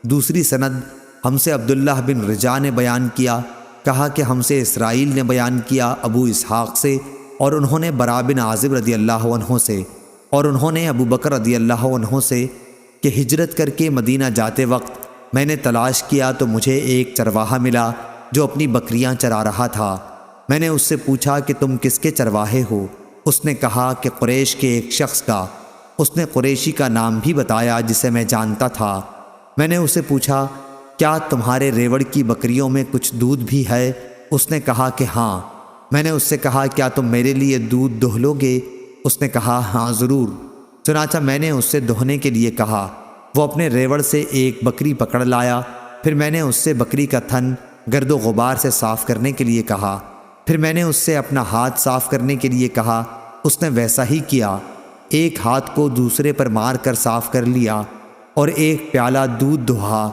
دوسری سند ہم سے عبداللہ بن رجاء نے بیان کیا، کہا کہ ہم سے اسرائیل نے بیان کیا ابو اسحاق سے، اور انہوں نے برا بن عازب رضی اللہ عنہ سے، اور انہوں نے ابو بکر رضی اللہ عنہ سے کہ ہجرت کر کے مدینہ جاتے وقت میں نے تلاش کیا تو مجھے ایک چرواہا ملا جو اپنی بکریاں چرا رہا تھا۔ میں نے اس سے پوچھا کہ تم کس کے چرواہے ہو؟ اس نے کہا کہ قریش کے ایک شخص کا۔ اس نے قریشی کا نام بھی بتایا جسے میں جانتا تھا۔ میں نے اسے پوچھا کیا تمہارے ریوڑ کی بکریوں میں کچھ دودھ بھی ہے؟ اس نے کہا کہ ہاں۔ میں نے اس سے کہا کیا تم میرے لیے دودھ دہو لو گے؟ اس نے کہا ہاں ضرور۔ چنانچہ میں نے اس سے دہنے کے لیے کہا۔ وہ اپنے ریوڑ سے ایک بکری پکڑ لایا، پھر میں نے اس سے بکری کا تھن گرد و غبار سے صاف کرنے کے لیے کہا، پھر میں نے اس سے اپنا ہاتھ صاف کرنے کے لیے کہا، اس نے ویسا ہی کیا، ایک ہاتھ کو دوسرے پر مار کر صاف کر لیا اور ایک پیالہ دودھ دہا۔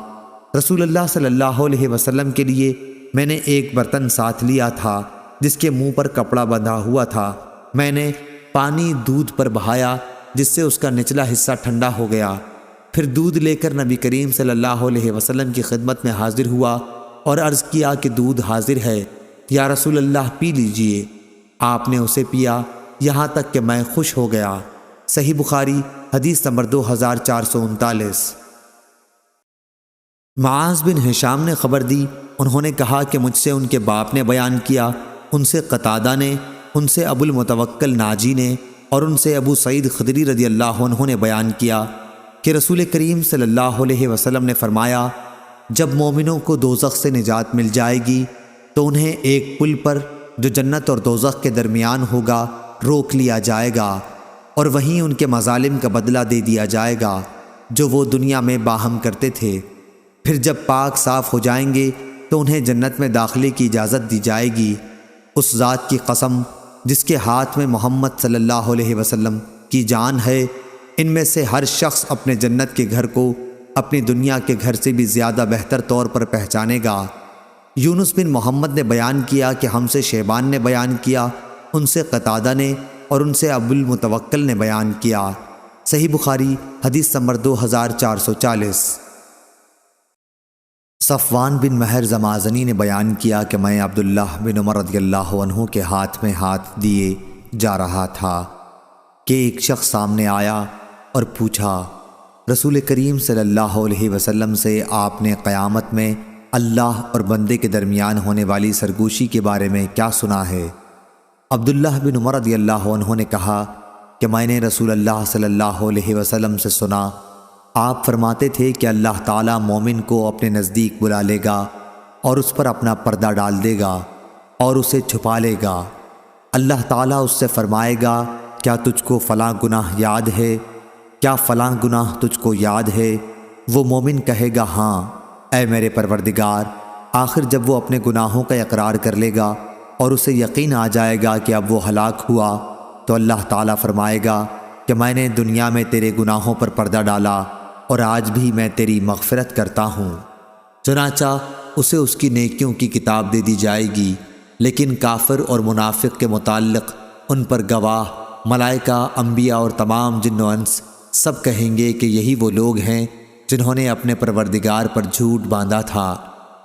رسول اللہ صلی اللہ علیہ وسلم کے لیے میں نے ایک برتن ساتھ لیا تھا جس کے منہ پر کپڑا بندھا ہوا تھا۔ میں نے پانی دودھ پر بہایا جس سے اس کا نچلا حصہ ٹھنڈا ہو گیا، پھر دودھ لے کر نبی کریم صلی اللہ علیہ وسلم کی خدمت میں حاضر ہوا اور عرض کیا کہ دودھ حاضر ہے، یا رسول اللہ پی لیجئے۔ آپ نے اسے پیا یہاں تک کہ میں خوش ہو گیا۔ صحیح بخاری حدیث نمبر 2439۔ معاذ بن ہشام نے خبر دی، انہوں نے کہا کہ مجھ سے ان کے باپ نے بیان کیا، ان سے قتادہ نے، ان سے ابو المتوکل ناجی نے اور ان سے ابو سعید خدری رضی اللہ عنہ نے بیان کیا کہ رسول کریم صلی اللہ علیہ وسلم نے فرمایا جب مومنوں کو دوزخ سے نجات مل جائے گی تو انہیں ایک پل پر جو جنت اور دوزخ کے درمیان ہوگا روک لیا جائے گا اور وہیں ان کے مظالم کا بدلہ دے دیا جائے گا جو وہ دنیا میں باہم کرتے تھے۔ پھر جب پاک صاف ہو جائیں گے تو انہیں جنت میں داخلے کی اجازت دی جائے گی۔ اس ذات کی قسم جس کے ہاتھ میں محمد صلی اللہ علیہ وسلم کی جان ہے، ان میں سے ہر شخص اپنے جنت کے گھر کو اپنی دنیا کے گھر سے بھی زیادہ بہتر طور پر پہچانے گا۔ یونس بن محمد نے بیان کیا کہ ہم سے شیبان نے بیان کیا، ان سے قتادہ نے اور ان سے ابو المتوکل نے بیان کیا۔ صحیح بخاری حدیث نمبر 2440۔ صفوان بن مہر زمازنی نے بیان کیا کہ میں عبداللہ بن عمر رضی اللہ عنہ کے ہاتھ میں ہاتھ دیے جا رہا تھا کہ ایک شخص سامنے آیا اور پوچھا رسول کریم صلی اللہ علیہ وسلم سے آپ نے قیامت میں اللہ اور بندے کے درمیان ہونے والی سرگوشی کے بارے میں کیا سنا ہے؟ عبداللہ بن عمر رضی اللہ عنہ نے کہا کہ میں نے رسول اللہ صلی اللہ علیہ وسلم سے سنا، آپ فرماتے تھے کہ اللہ تعالیٰ مومن کو اپنے نزدیک بلا لے گا اور اس پر اپنا پردہ ڈال دے گا اور اسے چھپا لے گا۔ اللہ تعالیٰ اس سے فرمائے گا کیا تجھ کو فلاں گناہ یاد ہے؟ کیا فلاں گناہ تجھ کو یاد ہے؟ وہ مومن کہے گا ہاں اے میرے پروردگار۔ آخر جب وہ اپنے گناہوں کا اقرار کر لے گا اور اسے یقین آ جائے گا کہ اب وہ ہلاک ہوا، تو اللہ تعالیٰ فرمائے گا کہ میں نے دنیا میں تیرے گناہوں پر پردہ ڈالا اور آج بھی میں تیری مغفرت کرتا ہوں۔ چنانچہ اسے اس کی نیکیوں کی کتاب دے دی جائے گی، لیکن کافر اور منافق کے متعلق ان پر گواہ ملائکہ، انبیاء اور تمام جن و انس سب کہیں گے کہ یہی وہ لوگ ہیں جنہوں نے اپنے پروردگار پر جھوٹ باندھا تھا۔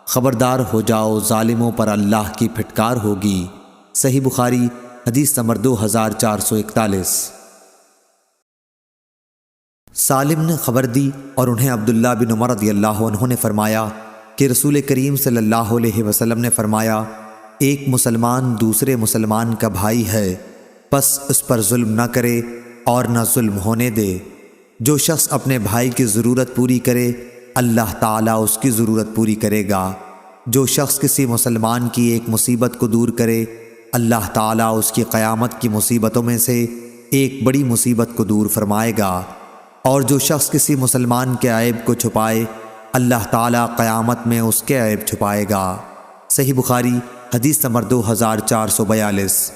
خبردار ہو جاؤ، ظالموں پر اللہ کی پھٹکار ہوگی۔ صحیح بخاری حدیث نمبر 2441۔ سالم نے خبر دی اور انہیں عبداللہ بن عمر رضی اللہ عنہ نے فرمایا کہ رسول کریم صلی اللہ علیہ وسلم نے فرمایا، ایک مسلمان دوسرے مسلمان کا بھائی ہے، پس اس پر ظلم نہ کرے اور نہ ظلم ہونے دے۔ جو شخص اپنے بھائی کی ضرورت پوری کرے، اللہ تعالیٰ اس کی ضرورت پوری کرے گا۔ جو شخص کسی مسلمان کی ایک مصیبت کو دور کرے، اللہ تعالیٰ اس کی قیامت کی مصیبتوں میں سے ایک بڑی مصیبت کو دور فرمائے گا۔ اور جو شخص کسی مسلمان کے عیب کو چھپائے، اللہ تعالیٰ قیامت میں اس کے عیب چھپائے گا۔ صحیح بخاری حدیث نمبر 2442۔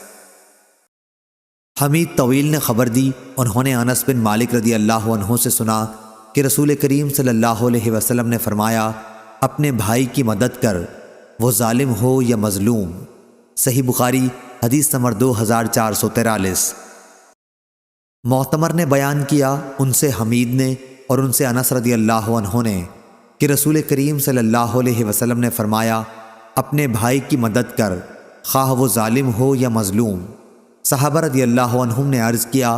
حمید طویل نے خبر دی، انہوں نے انس بن مالک رضی اللہ عنہ سے سنا کہ رسول کریم صلی اللہ علیہ وسلم نے فرمایا، اپنے بھائی کی مدد کر، وہ ظالم ہو یا مظلوم۔ صحیح بخاری حدیث نمبر 2443۔ معتمر نے بیان کیا، ان سے حمید نے اور ان سے انس رضی اللہ عنہ نے کہ رسول کریم صلی اللہ علیہ وسلم نے فرمایا، اپنے بھائی کی مدد کر، خواہ وہ ظالم ہو یا مظلوم۔ صحابہ رضی اللہ عنہم نے عرض کیا،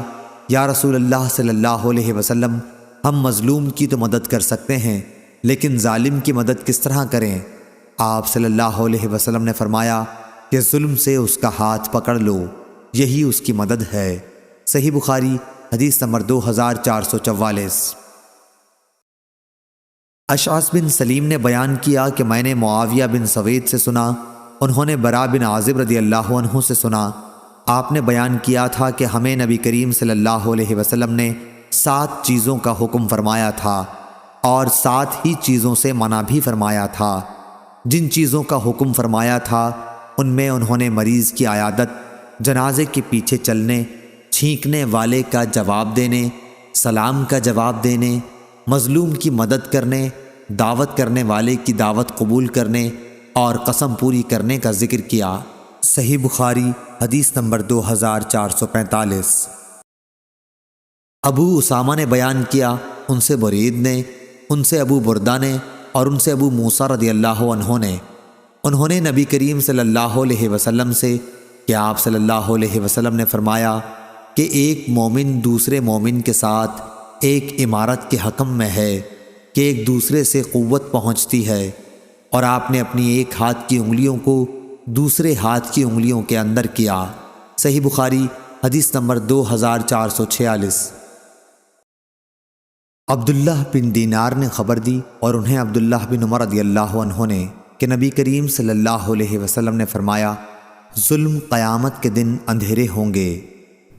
یا رسول اللہ صلی اللہ علیہ وسلم، ہم مظلوم کی تو مدد کر سکتے ہیں، لیکن ظالم کی مدد کس طرح کریں؟ آپ صلی اللہ علیہ وسلم نے فرمایا کہ ظلم سے اس کا ہاتھ پکڑ لو، یہی اس کی مدد ہے۔ صحیح بخاری حدیث نمبر 2444۔ اشعث بن سلیم نے بیان کیا کہ میں نے معاویہ بن سوید سے سنا، انہوں نے برا بن عازب رضی اللہ عنہ سے سنا، آپ نے بیان کیا تھا کہ ہمیں نبی کریم صلی اللہ علیہ وسلم نے 7 چیزوں کا حکم فرمایا تھا اور 7 ہی چیزوں سے منع بھی فرمایا تھا۔ جن چیزوں کا حکم فرمایا تھا ان میں انہوں نے مریض کی عیادت، جنازے کے پیچھے چلنے، چھینکنے والے کا جواب دینے، سلام کا جواب دینے، مظلوم کی مدد کرنے، دعوت کرنے والے کی دعوت قبول کرنے اور قسم پوری کرنے کا ذکر کیا۔ صحیح بخاری حدیث نمبر 2445۔ ابو اسامہ نے بیان کیا، ان سے برید نے، ان سے ابو بردہ نے اور ان سے ابو موسیٰ رضی اللہ عنہ نے، انہوں نے نبی کریم صلی اللہ علیہ وسلم سے کہ آپ صلی اللہ علیہ وسلم نے فرمایا کہ ایک مومن دوسرے مومن کے ساتھ ایک عمارت کے حکم میں ہے کہ ایک دوسرے سے قوت پہنچتی ہے، اور آپ نے اپنی ایک ہاتھ کی انگلیوں کو دوسرے ہاتھ کی انگلیوں کے اندر کیا۔ صحیح بخاری حدیث نمبر 2446۔ عبداللہ بن دینار نے خبر دی اور انہیں عبداللہ بن عمر رضی اللہ عنہ نے کہ نبی کریم صلی اللہ علیہ وسلم نے فرمایا، ظلم قیامت کے دن اندھیرے ہوں گے۔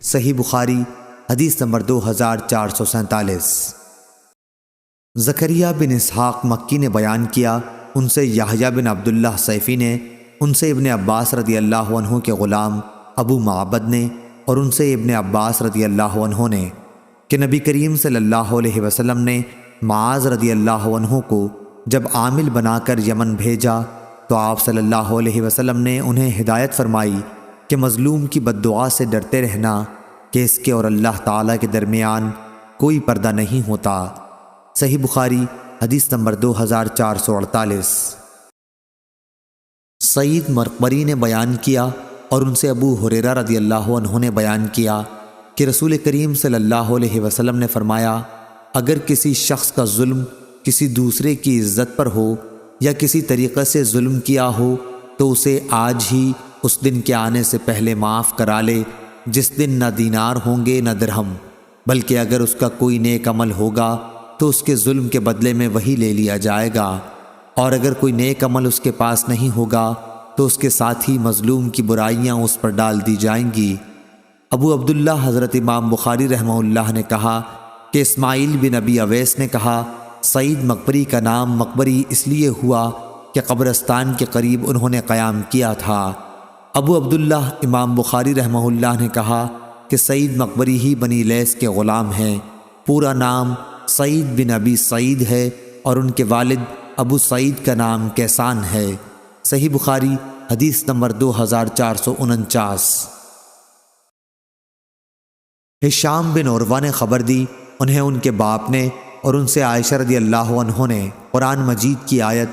صحیح بخاری حدیث نمبر 2447۔ زکریا بن اسحاق مکی نے بیان کیا، ان سے یحییٰ بن عبداللہ سیفی نے، ان سے ابن عباس رضی اللہ عنہ کے غلام ابو معبد نے اور ان سے ابن عباس رضی اللہ عنہ نے کہ نبی کریم صلی اللہ علیہ وسلم نے معاذ رضی اللہ عنہ کو جب عامل بنا کر یمن بھیجا تو آپ صلی اللہ علیہ وسلم نے انہیں ہدایت فرمائی کہ مظلوم کی بد دعا سے ڈرتے رہنا کہ اس کے اور اللہ تعالیٰ کے درمیان کوئی پردہ نہیں ہوتا۔ صحیح بخاری حدیث نمبر 2448۔ سعید مرقبری نے بیان کیا اور ان سے ابو ہریرہ رضی اللہ عنہ نے بیان کیا کہ رسول کریم صلی اللہ علیہ وسلم نے فرمایا، اگر کسی شخص کا ظلم کسی دوسرے کی عزت پر ہو یا کسی طریقے سے ظلم کیا ہو تو اسے آج ہی اس دن کے آنے سے پہلے معاف کرا لے جس دن نہ دینار ہوں گے نہ درہم، بلکہ اگر اس کا کوئی نیک عمل ہوگا تو اس کے ظلم کے بدلے میں وہی لے لیا جائے گا، اور اگر کوئی نیک عمل اس کے پاس نہیں ہوگا تو اس کے ساتھ ہی مظلوم کی برائیاں اس پر ڈال دی جائیں گی۔ ابو عبداللہ حضرت امام بخاری رحمہ اللہ نے کہا کہ اسماعیل بن ابی اویس نے کہا، سعید مقبری کا نام مقبری اس لیے ہوا کہ قبرستان کے قریب انہوں نے قیام کیا تھا۔ ابو عبداللہ امام بخاری رحمہ اللہ نے کہا کہ سعید مقبری ہی بنی لیث کے غلام ہیں۔ پورا نام سعید بن ابی سعید ہے اور ان کے والد ابو سعید کا نام کیسان ہے۔ صحیح بخاری حدیث نمبر 2449۔ ہشام بن عروہ نے خبر دی، انہیں ان کے باپ نے اور ان سے عائشہ رضی اللہ عنہ نے قرآن مجید کی آیت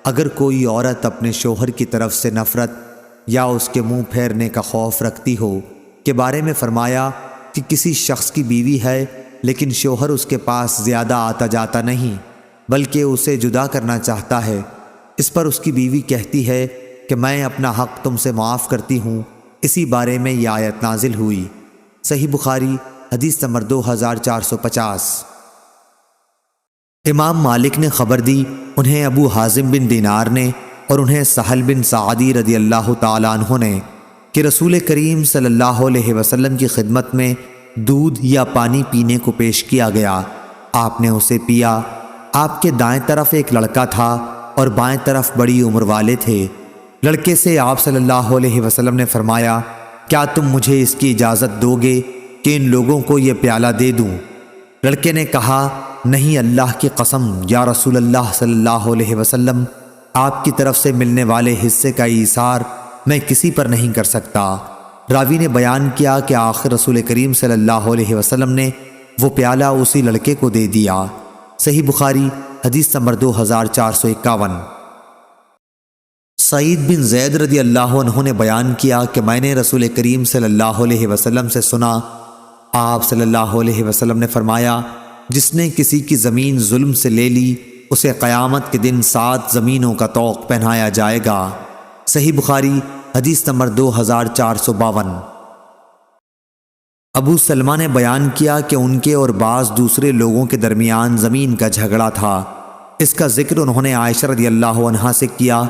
اگر کوئی عورت اپنے شوہر کی طرف سے نفرت یا اس کے منہ پھیرنے کا خوف رکھتی ہو کے بارے میں فرمایا کہ کسی شخص کی بیوی ہے لیکن شوہر اس کے پاس زیادہ آتا جاتا نہیں بلکہ اسے جدا کرنا چاہتا ہے، اس پر اس کی بیوی کہتی ہے کہ میں اپنا حق تم سے معاف کرتی ہوں، اسی بارے میں یہ آیت نازل ہوئی۔ صحیح بخاری حدیث نمبر 2450۔ امام مالک نے خبر دی، انہیں ابو حازم بن دینار نے اور انہیں سہل بن سعدی رضی اللہ تعالیٰ عنہ نے کہ رسول کریم صلی اللہ علیہ وسلم کی خدمت میں دودھ یا پانی پینے کو پیش کیا گیا، آپ نے اسے پیا۔ آپ کے دائیں طرف ایک لڑکا تھا اور بائیں طرف بڑی عمر والے تھے۔ لڑکے سے آپ صلی اللہ علیہ وسلم نے فرمایا، کیا تم مجھے اس کی اجازت دو گے کہ ان لوگوں کو یہ پیالہ دے دوں؟ لڑکے نے کہا، نہیں اللہ کی قسم یا رسول اللہ صلی اللہ علیہ وسلم، آپ کی طرف سے ملنے والے حصے کا ایثار میں کسی پر نہیں کر سکتا۔ راوی نے بیان کیا کہ آخر رسول کریم صلی اللہ علیہ وسلم نے وہ پیالہ اسی لڑکے کو دے دیا۔ صحیح بخاری حدیث نمبر 2451۔ سعید بن زید رضی اللہ عنہ نے بیان کیا کہ میں نے رسول کریم صلی اللہ علیہ وسلم سے سنا، آپ صلی اللہ علیہ وسلم نے فرمایا، جس نے کسی کی زمین ظلم سے لے لی اسے قیامت کے دن 7 زمینوں کا طوق پہنایا جائے گا۔ صحیح بخاری حدیث نمبر 2452۔ ابو سلمہ نے بیان کیا کہ ان کے اور بعض دوسرے لوگوں کے درمیان زمین کا جھگڑا تھا۔ اس کا ذکر انہوں نے عائشہ رضی اللہ عنہا سے کیا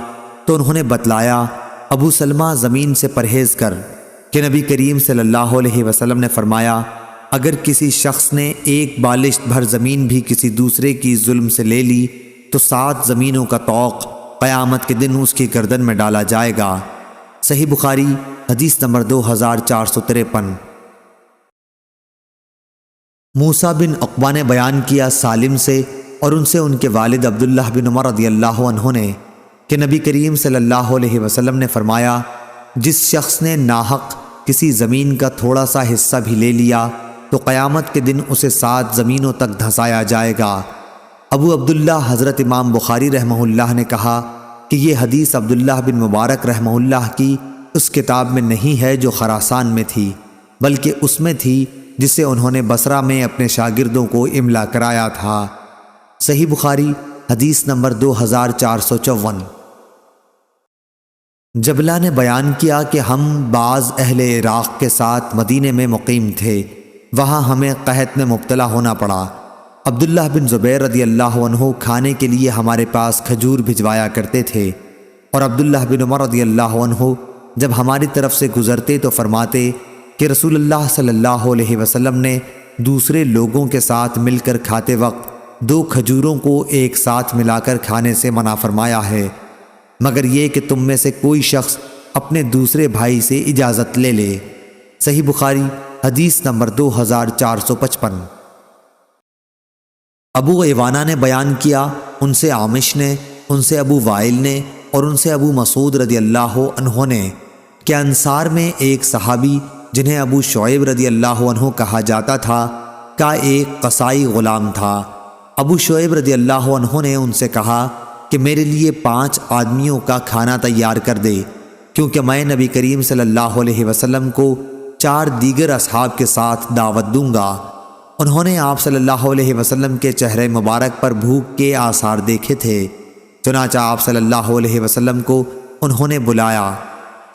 تو انہوں نے بتلایا، ابو سلمہ زمین سے پرہیز کر، کہ نبی کریم صلی اللہ علیہ وسلم نے فرمایا، اگر کسی شخص نے ایک بالشت بھر زمین بھی کسی دوسرے کی ظلم سے لے لی تو 7 زمینوں کا طوق قیامت کے دن اس کی گردن میں ڈالا جائے گا۔ صحیح بخاری حدیث نمبر 2453۔ موسیٰ بن عقبہ نے بیان کیا سالم سے اور ان سے ان کے والد عبداللہ بن عمر رضی اللہ عنہ نے کہ نبی کریم صلی اللہ علیہ وسلم نے فرمایا، جس شخص نے ناحق کسی زمین کا تھوڑا سا حصہ بھی لے لیا تو قیامت کے دن اسے 7 زمینوں تک دھنسایا جائے گا۔ ابو عبداللہ حضرت امام بخاری رحمہ اللہ نے کہا کہ یہ حدیث عبداللہ بن مبارک رحمہ اللہ کی اس کتاب میں نہیں ہے جو خراسان میں تھی، بلکہ اس میں تھی جسے انہوں نے بصرہ میں اپنے شاگردوں کو املا کرایا تھا۔ صحیح بخاری حدیث نمبر 2454۔ جبلہ نے بیان کیا کہ ہم بعض اہل عراق کے ساتھ مدینے میں مقیم تھے، وہاں ہمیں قحط میں مبتلا ہونا پڑا۔ عبداللہ بن زبیر رضی اللہ عنہ کھانے کے لیے ہمارے پاس کھجور بھجوایا کرتے تھے، اور عبداللہ بن عمر رضی اللہ عنہ جب ہماری طرف سے گزرتے تو فرماتے کہ رسول اللہ صلی اللہ علیہ وسلم نے دوسرے لوگوں کے ساتھ مل کر کھاتے وقت 2 کھجوروں کو ایک ساتھ ملا کر کھانے سے منع فرمایا ہے، مگر یہ کہ تم میں سے کوئی شخص اپنے دوسرے بھائی سے اجازت لے لے۔ صحیح بخاری حدیث نمبر 2455۔ ابو ایوانہ نے بیان کیا، ان سے عامش نے، ان سے ابو وائل نے اور ان سے ابو مسعود رضی اللہ عنہ نے کہ انصار میں ایک صحابی جنہیں ابو شعیب رضی اللہ عنہ کہا جاتا تھا کا ایک قصائی غلام تھا۔ ابو شعیب رضی اللہ عنہ نے ان سے کہا کہ میرے لیے 5 آدمیوں کا کھانا تیار کر دے، کیونکہ میں نبی کریم صلی اللہ علیہ وسلم کو 4 دیگر اصحاب کے ساتھ دعوت دوں گا۔ انہوں نے آپ صلی اللہ علیہ وسلم کے چہرے مبارک پر بھوک کے آثار دیکھے تھے، چنانچہ آپ صلی اللہ علیہ وسلم کو انہوں نے بلایا۔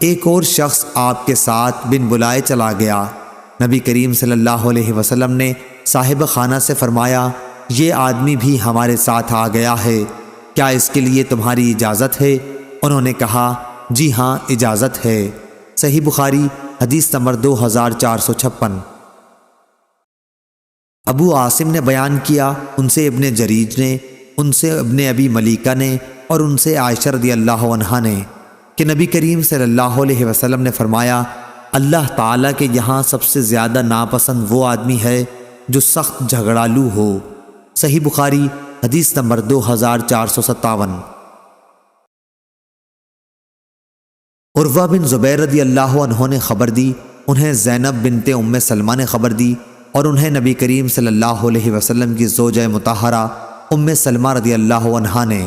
ایک اور شخص آپ کے ساتھ بن بلائے چلا گیا۔ نبی کریم صلی اللہ علیہ وسلم نے صاحب خانہ سے فرمایا، یہ آدمی بھی ہمارے ساتھ آ گیا ہے، کیا اس کے لیے تمہاری اجازت ہے؟ انہوں نے کہا، جی ہاں اجازت ہے۔ صحیح بخاری حدیث نمبر 2456۔ ابو عاصم نے بیان کیا، ان سے ابن جریج نے، ان سے ابن ابی ملیکہ نے اور ان سے عائشہ رضی اللہ عنہا نے کہ نبی کریم صلی اللہ علیہ وسلم نے فرمایا اللہ تعالیٰ کے یہاں سب سے زیادہ ناپسند وہ آدمی ہے جو سخت جھگڑالو ہو۔ صحیح بخاری حدیث نمبر 2457۔ عروہ بن زبیر رضی اللہ عنہ نے خبر دی، انہیں زینب بنت ام سلمہ نے خبر دی، اور انہیں نبی کریم صلی اللہ علیہ وسلم کی زوجہ مطہرہ ام سلمہ رضی اللہ عنہا نے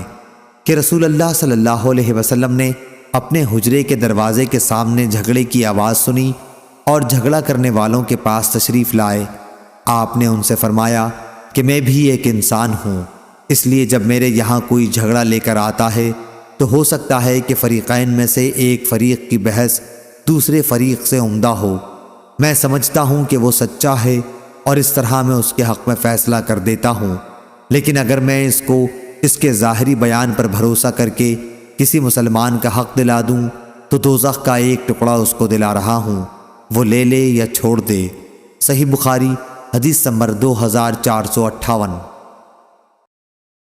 کہ رسول اللہ صلی اللہ علیہ وسلم نے اپنے حجرے کے دروازے کے سامنے جھگڑے کی آواز سنی اور جھگڑا کرنے والوں کے پاس تشریف لائے۔ آپ نے ان سے فرمایا کہ میں بھی ایک انسان ہوں، اس لیے جب میرے یہاں کوئی جھگڑا لے کر آتا ہے تو ہو سکتا ہے کہ فریقین میں سے ایک فریق کی بحث دوسرے فریق سے عمدہ ہو۔ میں سمجھتا ہوں کہ وہ سچا ہے اور اس طرح میں اس کے حق میں فیصلہ کر دیتا ہوں، لیکن اگر میں اس کو اس کے ظاہری بیان پر بھروسہ کر کے کسی مسلمان کا حق دلا دوں تو دوزخ کا ایک ٹکڑا اس کو دلا رہا ہوں، وہ لے لے یا چھوڑ دے۔ صحیح بخاری حدیث نمبر 2458۔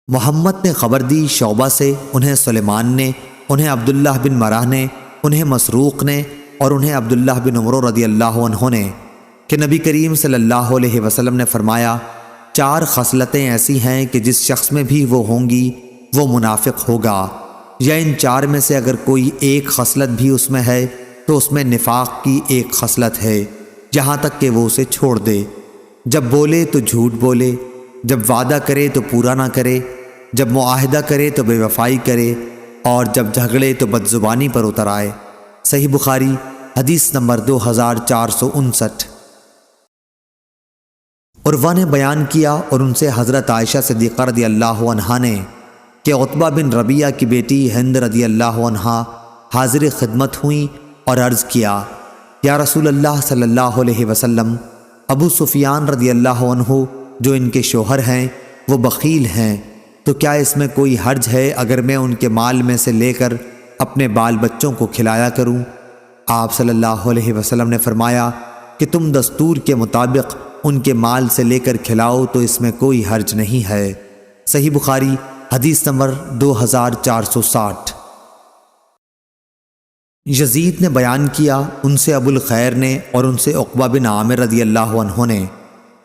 محمد نے خبر دی شعبہ سے، انہیں سلیمان نے، انہیں عبداللہ بن مرہ نے، انہیں مسروق نے، اور انہیں عبداللہ بن عمر رضی اللہ عنہ نے کہ نبی کریم صلی اللہ علیہ وسلم نے فرمایا 4 خصلتیں ایسی ہیں کہ جس شخص میں بھی وہ ہوں گی وہ منافق ہوگا، یا ان 4 میں سے اگر کوئی ایک خصلت بھی اس میں ہے تو اس میں نفاق کی ایک خصلت ہے، یہاں تک کہ وہ اسے چھوڑ دے۔ جب بولے تو جھوٹ بولے، جب وعدہ کرے تو پورا نہ کرے، جب معاہدہ کرے تو بے وفائی کرے، اور جب جھگڑے تو بدزبانی پر اتر آئے۔ صحیح بخاری حدیث نمبر 2459۔ عروہ نے بیان کیا اور ان سے حضرت عائشہ صدیقہ رضی اللہ عنہا نے کہ عتبہ بن ربیعہ کی بیٹی ہند رضی اللہ عنہا حاضر خدمت ہوئیں اور عرض کیا یا رسول اللہ صلی اللہ علیہ وسلم، ابو سفیان رضی اللہ عنہ جو ان کے شوہر ہیں وہ بخیل ہیں، تو کیا اس میں کوئی حرج ہے اگر میں ان کے مال میں سے لے کر اپنے بال بچوں کو کھلایا کروں؟ آپ صلی اللہ علیہ وسلم نے فرمایا کہ تم دستور کے مطابق ان کے مال سے لے کر کھلاؤ تو اس میں کوئی حرج نہیں ہے۔ صحیح بخاری حدیث نمبر 2460۔ یزید نے بیان کیا ان سے ابو الخیر نے اور ان سے عقبہ بن عامر رضی اللہ عنہ نے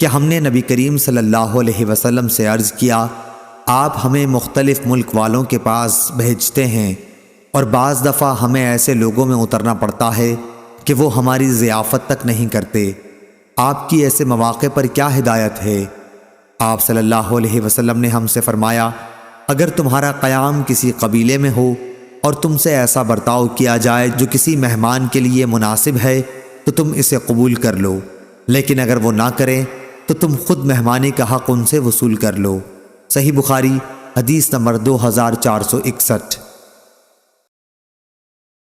کہ ہم نے نبی کریم صلی اللہ علیہ وسلم سے عرض کیا آپ ہمیں مختلف ملک والوں کے پاس بھیجتے ہیں اور بعض دفعہ ہمیں ایسے لوگوں میں اترنا پڑتا ہے کہ وہ ہماری ضیافت تک نہیں کرتے، آپ کی ایسے مواقع پر کیا ہدایت ہے؟ آپ صلی اللہ علیہ وسلم نے ہم سے فرمایا اگر تمہارا قیام کسی قبیلے میں ہو اور تم سے ایسا برتاؤ کیا جائے جو کسی مہمان کے لیے مناسب ہے تو تم اسے قبول کر لو، لیکن اگر وہ نہ کریں تو تم خود مہمانی کا حق ان سے وصول کر لو۔ صحیح بخاری حدیث نمبر 2461۔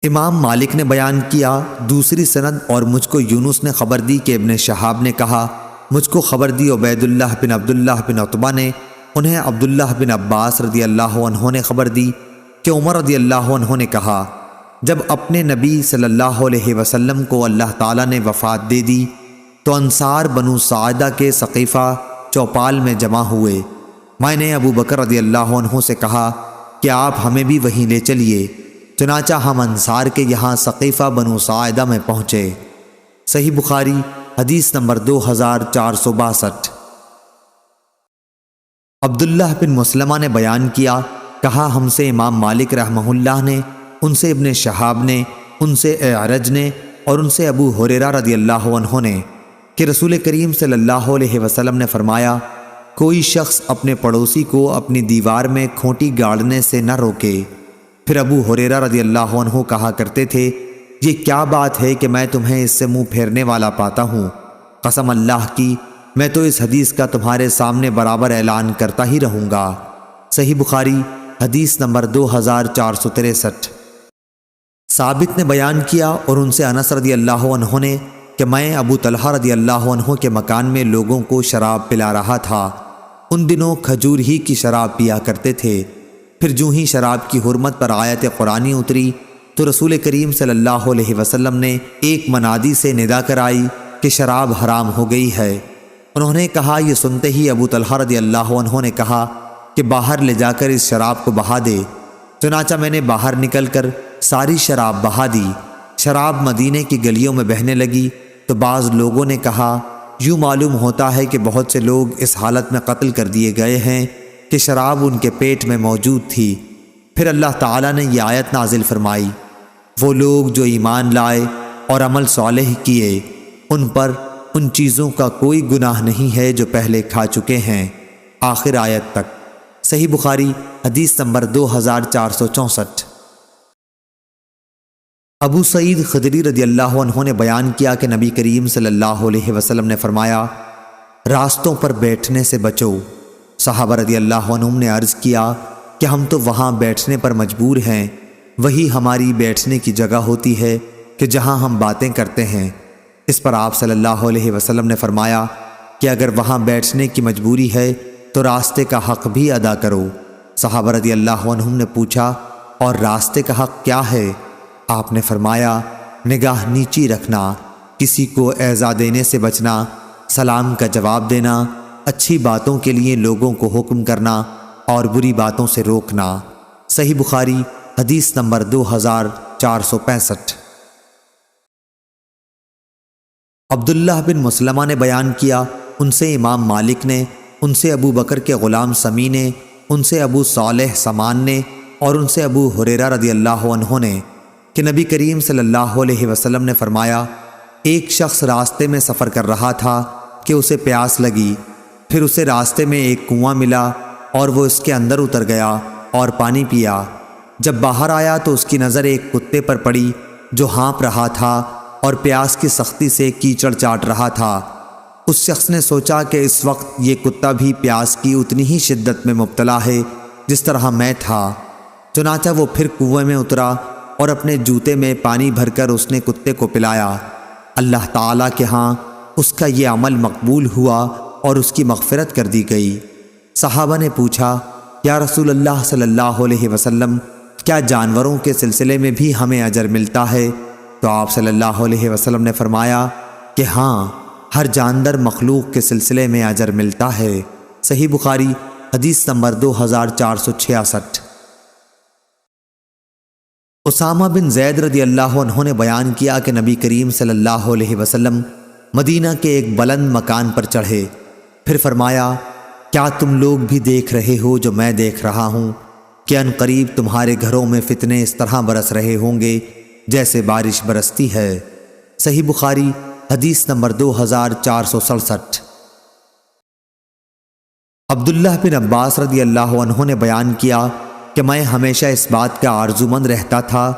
امام مالک نے بیان کیا دوسری سند اور مجھ کو یونس نے خبر دی کہ ابن شہاب نے کہا مجھ کو خبر دی عبید اللہ بن عبداللہ بن عتبہ نے، انہیں عبداللہ بن عباس رضی اللہ عنہ نے خبر دی کہ عمر رضی اللہ عنہ نے کہا جب اپنے نبی صلی اللہ علیہ وسلم کو اللہ تعالیٰ نے وفات دے دی تو انصار بنو ساعدہ کے سقیفہ چوپال میں جمع ہوئے۔ میں نے ابو بکر رضی اللہ عنہ سے کہا کہ آپ ہمیں بھی وہیں لے چلیے، چنانچہ ہم انصار کے یہاں سقیفہ بنو ساعدہ میں پہنچے۔ صحیح بخاری حدیث نمبر 2462۔ عبداللہ بن مسلمہ نے بیان کیا کہا ہم سے امام مالک رحمہ اللہ نے، ان سے ابن شہاب نے، ان سے اعرج نے اور ان سے ابو ہریرہ رضی اللہ عنہ نے کہ رسول کریم صلی اللہ علیہ وسلم نے فرمایا کوئی شخص اپنے پڑوسی کو اپنی دیوار میں کھوٹی گاڑنے سے نہ روکے۔ پھر ابو ہریرہ رضی اللہ عنہ کہا کرتے تھے یہ کیا بات ہے کہ میں تمہیں اس سے منہ پھیرنے والا پاتا ہوں، قسم اللہ کی میں تو اس حدیث کا تمہارے سامنے برابر اعلان کرتا ہی رہوں گا۔ صحیح بخاری حدیث نمبر 2463۔ ثابت نے بیان کیا اور ان سے انس رضی اللہ عنہ نے کہ میں ابو طلحہ رضی اللہ عنہ کے مکان میں لوگوں کو شراب پلا رہا تھا، ان دنوں کھجور ہی کی شراب پیا کرتے تھے، پھر جو ہی شراب کی حرمت پر آیت قرآنی اتری تو رسول کریم صلی اللہ علیہ وسلم نے ایک منادی سے ندا کرائی کہ شراب حرام ہو گئی ہے۔ انہوں نے کہا یہ سنتے ہی ابو طلحہ رضی اللہ عنہ نے کہا کہ باہر لے جا کر اس شراب کو بہا دے، چنانچہ میں نے باہر نکل کر ساری شراب بہا دی۔ شراب مدینے کی گلیوں میں بہنے لگی تو بعض لوگوں نے کہا یوں معلوم ہوتا ہے کہ بہت سے لوگ اس حالت میں قتل کر دیے گئے ہیں کہ شراب ان کے پیٹ میں موجود تھی۔ پھر اللہ تعالیٰ نے یہ آیت نازل فرمائی، وہ لوگ جو ایمان لائے اور عمل صالح کیے ان پر ان چیزوں کا کوئی گناہ نہیں ہے جو پہلے کھا چکے ہیں، آخر آیت تک۔ صحیح بخاری حدیث نمبر 2464۔ ابو سعید خدری رضی اللہ عنہ نے بیان کیا کہ نبی کریم صلی اللہ علیہ وسلم نے فرمایا، راستوں پر بیٹھنے سے بچو۔ صحابہ رضی اللہ عنہم نے عرض کیا کہ ہم تو وہاں بیٹھنے پر مجبور ہیں، وہی ہماری بیٹھنے کی جگہ ہوتی ہے کہ جہاں ہم باتیں کرتے ہیں۔ اس پر آپ صلی اللہ علیہ وسلم نے فرمایا کہ اگر وہاں بیٹھنے کی مجبوری ہے تو راستے کا حق بھی ادا کرو۔ صحابہ رضی اللہ عنہم نے پوچھا، اور راستے کا حق کیا ہے؟ آپ نے فرمایا، نگاہ نیچی رکھنا، کسی کو ایذا دینے سے بچنا، سلام کا جواب دینا، اچھی باتوں کے لیے لوگوں کو حکم کرنا اور بری باتوں سے روکنا۔ صحیح بخاری حدیث نمبر 2465۔ عبداللہ بن مسلمہ نے بیان کیا، ان سے امام مالک نے، ان سے ابو بکر کے غلام سمی نے، ان سے ابو صالح سمان نے اور ان سے ابو ہریرہ رضی اللہ عنہ نے کہ نبی کریم صلی اللہ علیہ وسلم نے فرمایا، ایک شخص راستے میں سفر کر رہا تھا کہ اسے پیاس لگی، پھر اسے راستے میں ایک کنواں ملا اور وہ اس کے اندر اتر گیا اور پانی پیا۔ جب باہر آیا تو اس کی نظر ایک کتے پر پڑی جو ہانپ رہا تھا اور پیاس کی سختی سے کیچڑ چاٹ رہا تھا۔ اس شخص نے سوچا کہ اس وقت یہ کتا بھی پیاس کی اتنی ہی شدت میں مبتلا ہے جس طرح میں تھا۔ چنانچہ وہ پھر کنویں میں اترا اور اپنے جوتے میں پانی بھر کر اس نے کتے کو پلایا۔ اللہ تعالیٰ کے ہاں اس کا یہ عمل مقبول ہوا اور اس کی مغفرت کر دی گئی۔ صحابہ نے پوچھا، یا رسول اللہ صلی اللہ علیہ وسلم، کیا جانوروں کے سلسلے میں بھی ہمیں اجر ملتا ہے؟ تو آپ صلی اللہ علیہ وسلم نے فرمایا کہ ہاں، ہر جاندار مخلوق کے سلسلے میں اجر ملتا ہے۔ صحیح بخاری حدیث نمبر 2466۔ اسامہ بن زید رضی اللہ عنہ نے بیان کیا کہ نبی کریم صلی اللہ علیہ وسلم مدینہ کے ایک بلند مکان پر چڑھے، پھر فرمایا، کیا تم لوگ بھی دیکھ رہے ہو جو میں دیکھ رہا ہوں کہ ان قریب تمہارے گھروں میں فتنے اس طرح برس رہے ہوں گے جیسے بارش برستی ہے۔ صحیح بخاری حدیث نمبر 2467۔ عبداللہ بن عباس رضی اللہ عنہ نے بیان کیا کہ میں ہمیشہ اس بات کا آرزومند رہتا تھا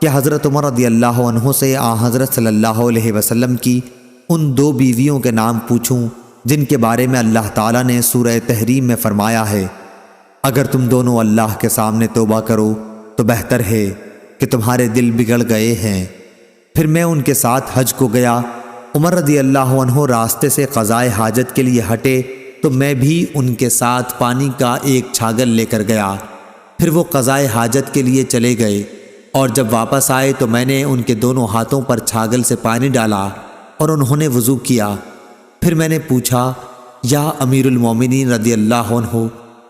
کہ حضرت عمر رضی اللہ عنہ سے حضرت صلی اللہ علیہ وسلم کی ان دو بیویوں کے نام پوچھوں جن کے بارے میں اللہ تعالیٰ نے سورہ تحریم میں فرمایا ہے، اگر تم دونوں اللہ کے سامنے توبہ کرو تو بہتر ہے کہ تمہارے دل بگڑ گئے ہیں۔ پھر میں ان کے ساتھ حج کو گیا۔ عمر رضی اللہ عنہ راستے سے قضائے حاجت کے لیے ہٹے تو میں بھی ان کے ساتھ پانی کا ایک چھاگل لے کر گیا۔ پھر وہ قضائے حاجت کے لیے چلے گئے اور جب واپس آئے تو میں نے ان کے دونوں ہاتھوں پر چھاگل سے پانی ڈالا اور انہوں نے وضو کیا۔ پھر میں نے پوچھا، یا امیر المومنین رضی اللہ عنہ،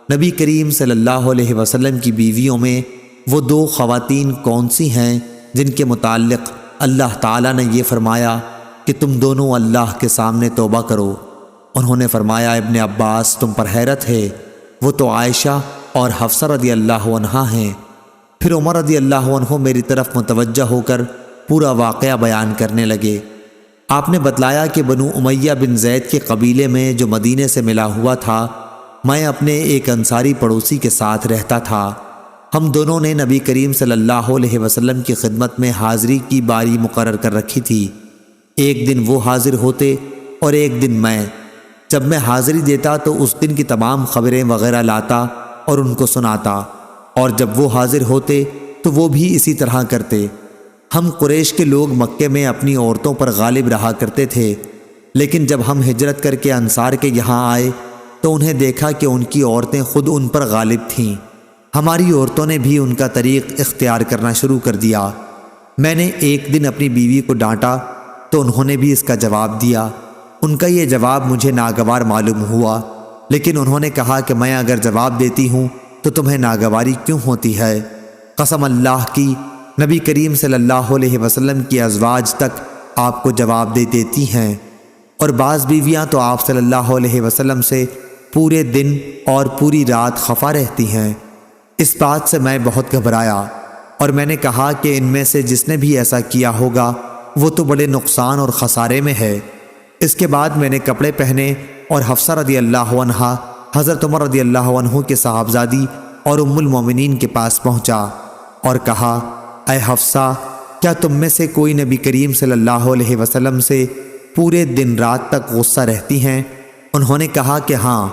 نبی کریم صلی اللہ علیہ وسلم کی بیویوں میں وہ دو خواتین کون سی ہیں جن کے متعلق اللہ تعالیٰ نے یہ فرمایا کہ تم دونوں اللہ کے سامنے توبہ کرو؟ انہوں نے فرمایا، ابن عباس، تم پر حیرت ہے، وہ تو عائشہ اور حفصہ رضی اللہ عنہا ہیں۔ پھر عمر رضی اللہ عنہ میری طرف متوجہ ہو کر پورا واقعہ بیان کرنے لگے۔ آپ نے بتلایا کہ بنو امیہ بن زید کے قبیلے میں جو مدینے سے ملا ہوا تھا، میں اپنے ایک انصاری پڑوسی کے ساتھ رہتا تھا۔ ہم دونوں نے نبی کریم صلی اللہ علیہ وسلم کی خدمت میں حاضری کی باری مقرر کر رکھی تھی۔ ایک دن وہ حاضر ہوتے اور ایک دن میں۔ جب میں حاضری دیتا تو اس دن کی تمام خبریں وغیرہ لاتا اور ان کو سناتا، اور جب وہ حاضر ہوتے تو وہ بھی اسی طرح کرتے۔ ہم قریش کے لوگ مکے میں اپنی عورتوں پر غالب رہا کرتے تھے، لیکن جب ہم ہجرت کر کے انصار کے یہاں آئے تو انہیں دیکھا کہ ان کی عورتیں خود ان پر غالب تھیں۔ ہماری عورتوں نے بھی ان کا طریق اختیار کرنا شروع کر دیا۔ میں نے ایک دن اپنی بیوی کو ڈانٹا تو انہوں نے بھی اس کا جواب دیا۔ ان کا یہ جواب مجھے ناگوار معلوم ہوا، لیکن انہوں نے کہا کہ میں اگر جواب دیتی ہوں تو تمہیں ناگواری کیوں ہوتی ہے؟ قسم اللہ کی نبی کریم صلی اللہ علیہ وسلم کی ازواج تک آپ کو جواب دے دیتی ہیں، اور بعض بیویاں تو آپ صلی اللہ علیہ وسلم سے پورے دن اور پوری رات خفا رہتی ہیں۔ اس بات سے میں بہت گھبرایا، اور میں نے کہا کہ ان میں سے جس نے بھی ایسا کیا ہوگا وہ تو بڑے نقصان اور خسارے میں ہے۔ اس کے بعد میں نے کپڑے پہنے اور حفصہ رضی اللہ عنہا حضرت عمر رضی اللہ عنہ کے صاحبزادی اور ام المومنین کے پاس پہنچا اور کہا، اے حفصہ، کیا تم میں سے کوئی نبی کریم صلی اللہ علیہ وسلم سے پورے دن رات تک غصہ رہتی ہیں؟ انہوں نے کہا کہ ہاں۔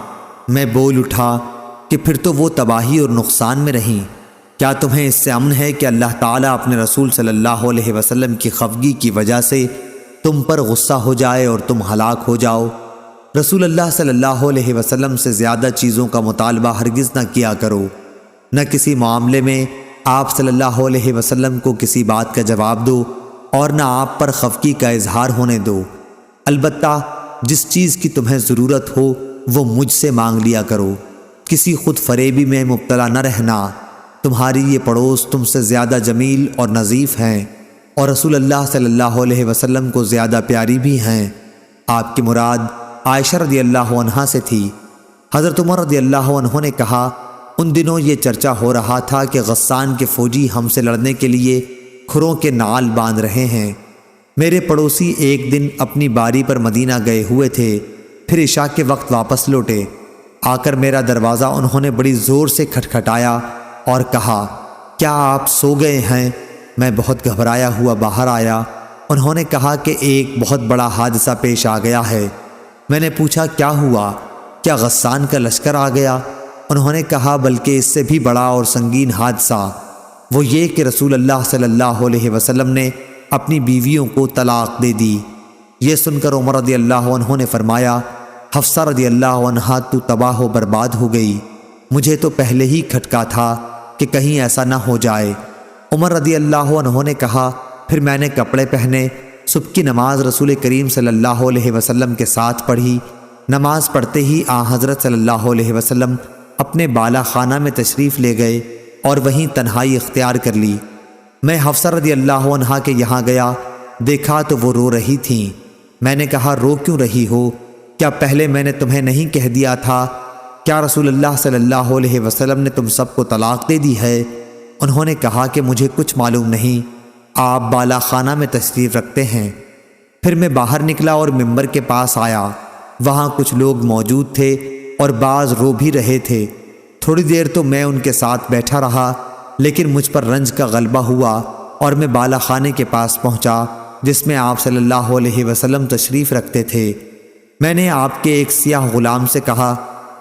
میں بول اٹھا کہ پھر تو وہ تباہی اور نقصان میں رہیں۔ کیا تمہیں اس سے امن ہے کہ اللہ تعالیٰ اپنے رسول صلی اللہ علیہ وسلم کی خفگی کی وجہ سے تم پر غصہ ہو جائے اور تم ہلاک ہو جاؤ؟ رسول اللہ صلی اللہ علیہ وسلم سے زیادہ چیزوں کا مطالبہ ہرگز نہ کیا کرو، نہ کسی معاملے میں آپ صلی اللہ علیہ وسلم کو کسی بات کا جواب دو اور نہ آپ پر خفگی کا اظہار ہونے دو۔ البتہ جس چیز کی تمہیں ضرورت ہو وہ مجھ سے مانگ لیا کرو، کسی خود فریبی میں مبتلا نہ رہنا۔ تمہاری یہ پڑوس تم سے زیادہ جمیل اور نظیف ہیں، اور رسول اللہ صلی اللہ علیہ وسلم کو زیادہ پیاری بھی ہیں۔ آپ کی مراد عائشہ رضی اللہ عنہا سے تھی۔ حضرت عمر رضی اللہ عنہ نے کہا، ان دنوں یہ چرچا ہو رہا تھا کہ غسان کے فوجی ہم سے لڑنے کے لیے کھروں کے نعال باندھ رہے ہیں۔ میرے پڑوسی ایک دن اپنی باری پر مدینہ گئے ہوئے تھے، پھر عشاء کے وقت واپس لوٹے۔ آ کر میرا دروازہ انہوں نے بڑی زور سے کھٹکھٹایا اور کہا، کیا آپ سو گئے ہیں؟ میں بہت گھبرایا ہوا باہر آیا۔ انہوں نے کہا کہ ایک بہت بڑا حادثہ پیش آ گیا ہے۔ میں نے پوچھا، کیا ہوا؟ کیا غسان کا لشکر آ گیا؟ انہوں نے کہا، بلکہ اس سے بھی بڑا اور سنگین حادثہ، وہ یہ کہ رسول اللہ صلی اللہ علیہ وسلم نے اپنی بیویوں کو طلاق دے دی۔ یہ سن کر عمر رضی اللہ عنہ نے فرمایا، حفصہ رضی اللہ عنہا تو تباہ و برباد ہو گئی، مجھے تو پہلے ہی کھٹکا تھا کہ کہیں ایسا نہ ہو جائے۔ عمر رضی اللہ عنہ نے کہا، پھر میں نے کپڑے پہنے، صبح کی نماز رسول کریم صلی اللہ علیہ وسلم کے ساتھ پڑھی۔ نماز پڑھتے ہی حضرت صلی اللہ علیہ وسلم اپنے بالا خانہ میں تشریف لے گئے اور وہیں تنہائی اختیار کر لی۔ میں حفصہ رضی اللہ عنہا کے یہاں گیا، دیکھا تو وہ رو رہی تھیں۔ میں نے کہا، رو کیوں رہی ہو؟ کیا پہلے میں نے تمہیں نہیں کہہ دیا تھا؟ کیا رسول اللہ صلی اللہ علیہ وسلم نے تم سب کو طلاق دے دی ہے؟ انہوں نے کہا کہ مجھے کچھ معلوم نہیں، آپ بالا خانہ میں تشریف رکھتے ہیں۔ پھر میں باہر نکلا اور ممبر کے پاس آیا، وہاں کچھ لوگ موجود تھے اور بعض رو بھی رہے تھے۔ تھوڑی دیر تو میں ان کے ساتھ بیٹھا رہا، لیکن مجھ پر رنج کا غلبہ ہوا اور میں بالا خانے کے پاس پہنچا جس میں آپ صلی اللہ علیہ وسلم تشریف رکھتے تھے۔ میں نے آپ کے ایک سیاہ غلام سے کہا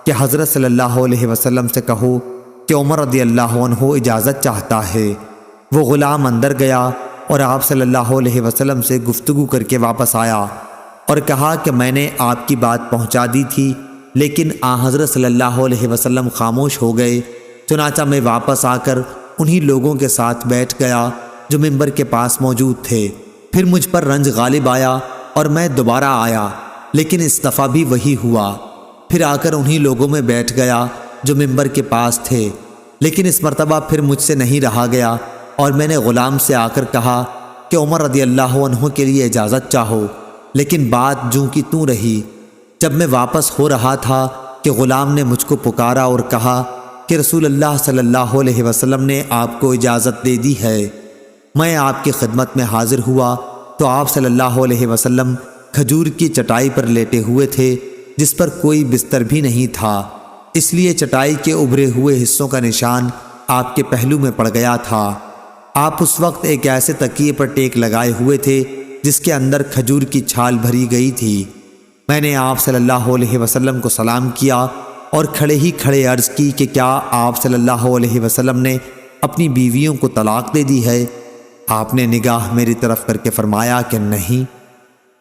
کہ حضرت صلی اللہ علیہ وسلم سے کہو کہ عمر رضی اللہ عنہ اجازت چاہتا ہے۔ وہ غلام اندر گیا اور آپ صلی اللہ علیہ وسلم سے گفتگو کر کے واپس آیا اور کہا کہ میں نے آپ کی بات پہنچا دی تھی، لیکن حضرت صلی اللہ علیہ وسلم خاموش ہو گئے۔ چنانچہ میں واپس آ کر انہی لوگوں کے ساتھ بیٹھ گیا جو ممبر کے پاس موجود تھے۔ پھر مجھ پر رنج غالب آیا اور میں دوبارہ آیا، لیکن اس دفعہ بھی وہی ہوا۔ پھر آ کر انہی لوگوں میں بیٹھ گیا جو ممبر کے پاس تھے، لیکن اس مرتبہ پھر مجھ سے نہیں رہا گیا اور میں نے غلام سے آ کر کہا کہ عمر رضی اللہ عنہ کے لیے اجازت چاہو، لیکن بات جوں کی توں رہی۔ جب میں واپس ہو رہا تھا کہ غلام نے مجھ کو پکارا اور کہا کہ رسول اللہ صلی اللہ علیہ وسلم نے آپ کو اجازت دے دی ہے۔ میں آپ کی خدمت میں حاضر ہوا تو آپ صلی اللہ علیہ وسلم کھجور کی چٹائی پر لیٹے ہوئے تھے جس پر کوئی بستر بھی نہیں تھا، اس لیے چٹائی کے ابھرے ہوئے حصوں کا نشان آپ کے پہلو میں پڑ گیا تھا۔ آپ اس وقت ایک ایسے تکیے پر ٹیک لگائے ہوئے تھے جس کے اندر کھجور کی چھال بھری گئی تھی۔ میں نے آپ صلی اللہ علیہ وسلم کو سلام کیا اور کھڑے ہی کھڑے عرض کی کہ کیا آپ صلی اللہ علیہ وسلم نے اپنی بیویوں کو طلاق دے دی ہے؟ آپ نے نگاہ میری طرف کر کے فرمایا کہ نہیں۔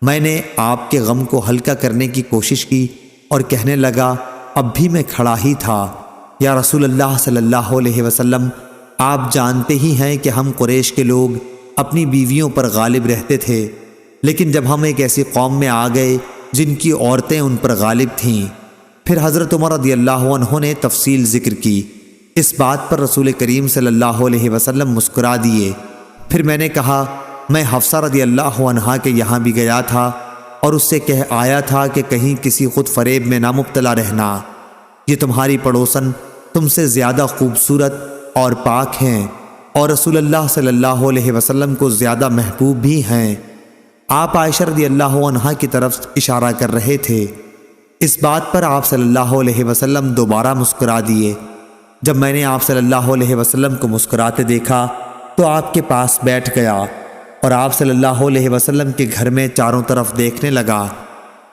میں نے آپ کے غم کو ہلکا کرنے کی کوشش کی اور کہنے لگا، اب بھی میں کھڑا ہی تھا، یا رسول اللہ صلی اللہ علیہ وسلم، آپ جانتے ہی ہیں کہ ہم قریش کے لوگ اپنی بیویوں پر غالب رہتے تھے، لیکن جب ہم ایک ایسی قوم میں آ گئے جن کی عورتیں ان پر غالب تھیں۔ پھر حضرت عمر رضی اللہ عنہ نے تفصیل ذکر کی۔ اس بات پر رسول کریم صلی اللہ علیہ وسلم مسکرا دیے پھر میں نے کہا میں حفصہ رضی اللہ عنہا کے یہاں بھی گیا تھا اور اس سے کہہ آیا تھا کہ کہیں کسی خود فریب میں نہ مبتلا رہنا، یہ تمہاری پڑوسن تم سے زیادہ خوبصورت اور پاک ہیں اور رسول اللہ صلی اللہ علیہ وسلم کو زیادہ محبوب بھی ہیں۔ آپ عائشہ رضی اللہ عنہا کی طرف اشارہ کر رہے تھے۔ اس بات پر آپ صلی اللہ علیہ وسلم دوبارہ مسکرا دیے۔ جب میں نے آپ صلی اللہ علیہ وسلم کو مسکراتے دیکھا تو آپ کے پاس بیٹھ گیا اور آپ صلی اللہ علیہ وسلم کے گھر میں چاروں طرف دیکھنے لگا۔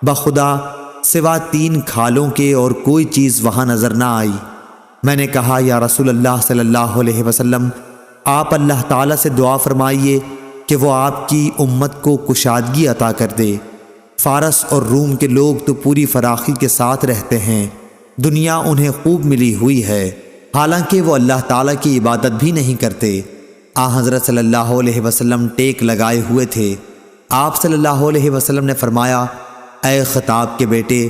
بخدا سوا 3 کھالوں کے اور کوئی چیز وہاں نظر نہ آئی۔ میں نے کہا یا رسول اللہ صلی اللہ علیہ وسلم، آپ اللہ تعالیٰ سے دعا فرمائیے کہ وہ آپ کی امت کو کشادگی عطا کر دے۔ فارس اور روم کے لوگ تو پوری فراخی کے ساتھ رہتے ہیں، دنیا انہیں خوب ملی ہوئی ہے، حالانکہ وہ اللہ تعالیٰ کی عبادت بھی نہیں کرتے۔ حضرت صلی اللہ علیہ وسلم ٹیک لگائے ہوئے تھے۔ آپ صلی اللہ علیہ وسلم نے فرمایا، اے خطاب کے بیٹے،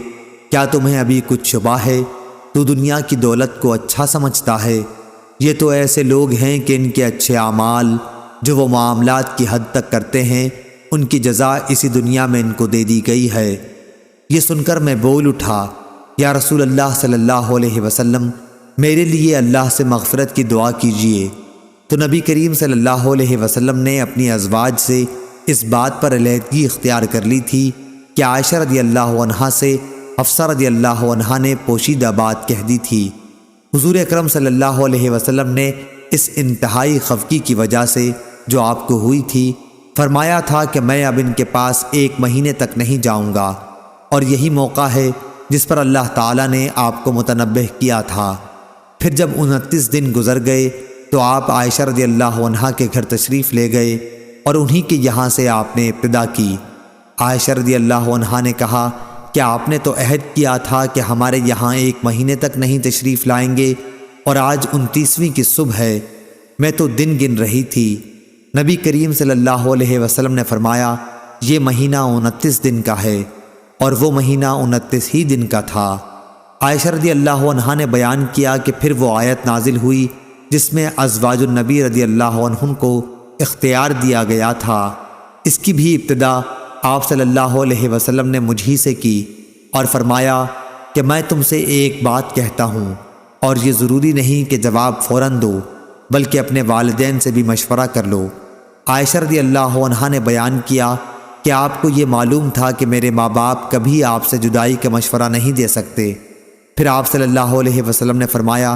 کیا تمہیں ابھی کچھ شبہ ہے؟ تو دنیا کی دولت کو اچھا سمجھتا ہے؟ یہ تو ایسے لوگ ہیں کہ ان کے اچھے اعمال جو وہ معاملات کی حد تک کرتے ہیں، ان کی جزا اسی دنیا میں ان کو دے دی گئی ہے۔ یہ سن کر میں بول اٹھا، یا رسول اللہ صلی اللہ علیہ وسلم، میرے لیے اللہ سے مغفرت کی دعا کیجیے۔ تو نبی کریم صلی اللہ علیہ وسلم نے اپنی ازواج سے اس بات پر علیحدگی اختیار کر لی تھی کہ عائشہ رضی اللہ عنہا سے حفصہ رضی اللہ عنہا نے پوشیدہ بات کہہ دی تھی۔ حضور اکرم صلی اللہ علیہ وسلم نے اس انتہائی خفگی کی وجہ سے جو آپ کو ہوئی تھی فرمایا تھا کہ میں اب ان کے پاس 1 مہینے تک نہیں جاؤں گا، اور یہی موقع ہے جس پر اللہ تعالیٰ نے آپ کو متنبہ کیا تھا۔ پھر جب 29 دن گزر گئے تو آپ عائشہ رضی اللہ عنہا کے گھر تشریف لے گئے اور انہی کے یہاں سے آپ نے ابتدا کی۔ عائشہ رضی اللہ عنہا نے کہا کہ آپ نے تو عہد کیا تھا کہ ہمارے یہاں 1 مہینے تک نہیں تشریف لائیں گے، اور آج 29ویں کی صبح ہے، میں تو دن گن رہی تھی۔ نبی کریم صلی اللہ علیہ وسلم نے فرمایا، یہ مہینہ 29 دن کا ہے، اور وہ مہینہ 29 ہی دن کا تھا۔ عائشہ رضی اللہ عنہا نے بیان کیا کہ پھر وہ آیت نازل ہوئی جس میں ازواج النبی رضی اللہ عنہم کو اختیار دیا گیا تھا۔ اس کی بھی ابتدا آپ صلی اللہ علیہ وسلم نے مجھ ہی سے کی اور فرمایا کہ میں تم سے ایک بات کہتا ہوں، اور یہ ضروری نہیں کہ جواب فوراً دو، بلکہ اپنے والدین سے بھی مشورہ کر لو۔ عائشہ رضی اللہ عنہا نے بیان کیا کہ آپ کو یہ معلوم تھا کہ میرے ماں باپ کبھی آپ سے جدائی کا مشورہ نہیں دے سکتے۔ پھر آپ صلی اللہ علیہ وسلم نے فرمایا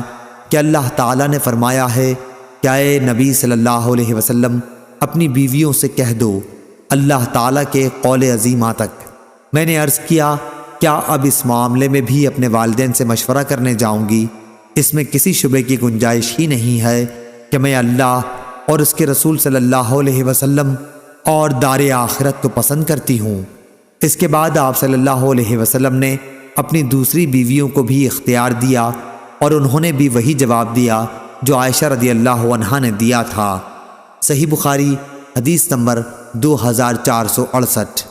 کہ اللہ تعالیٰ نے فرمایا ہے کہ اے نبی صلی اللہ علیہ وسلم، اپنی بیویوں سے کہہ دو اللہ تعالیٰ کے قول عظیمہ تک۔ میں نے عرض کیا کیا اب اس معاملے میں بھی اپنے والدین سے مشورہ کرنے جاؤں گی؟ اس میں کسی شبے کی گنجائش ہی نہیں ہے کہ میں اللہ اور اس کے رسول صلی اللہ علیہ وسلم اور دار آخرت کو پسند کرتی ہوں۔ اس کے بعد آپ صلی اللہ علیہ وسلم نے اپنی دوسری بیویوں کو بھی اختیار دیا، اور انہوں نے بھی وہی جواب دیا جو عائشہ رضی اللہ عنہا نے دیا تھا۔ صحیح بخاری حدیث نمبر 2468۔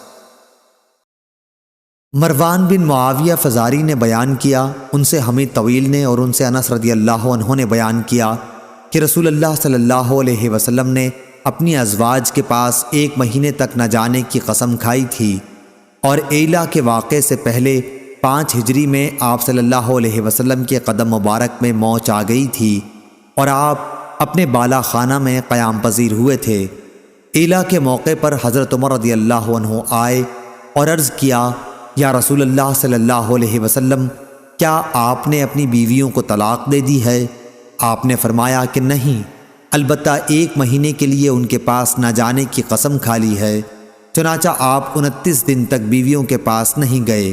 مروان بن معاویہ فزاری نے بیان کیا، ان سے حمید طویل نے اور ان سے انس رضی اللہ عنہ نے بیان کیا کہ رسول اللہ صلی اللہ علیہ وسلم نے اپنی ازواج کے پاس 1 مہینے تک نہ جانے کی قسم کھائی تھی، اور ایلا کے واقعے سے پہلے 5 ہجری میں آپ صلی اللہ علیہ وسلم کے قدم مبارک میں موچ آ گئی تھی، اور آپ اپنے بالا خانہ میں قیام پذیر ہوئے تھے۔ ایلا کے موقع پر حضرت عمر رضی اللہ عنہ آئے اور عرض کیا، یا رسول اللہ صلی اللہ علیہ وسلم، کیا آپ نے اپنی بیویوں کو طلاق دے دی ہے؟ آپ نے فرمایا کہ نہیں، البتہ 1 مہینے کے لیے ان کے پاس نہ جانے کی قسم کھا لی ہے۔ چنانچہ آپ 29 دن تک بیویوں کے پاس نہیں گئے،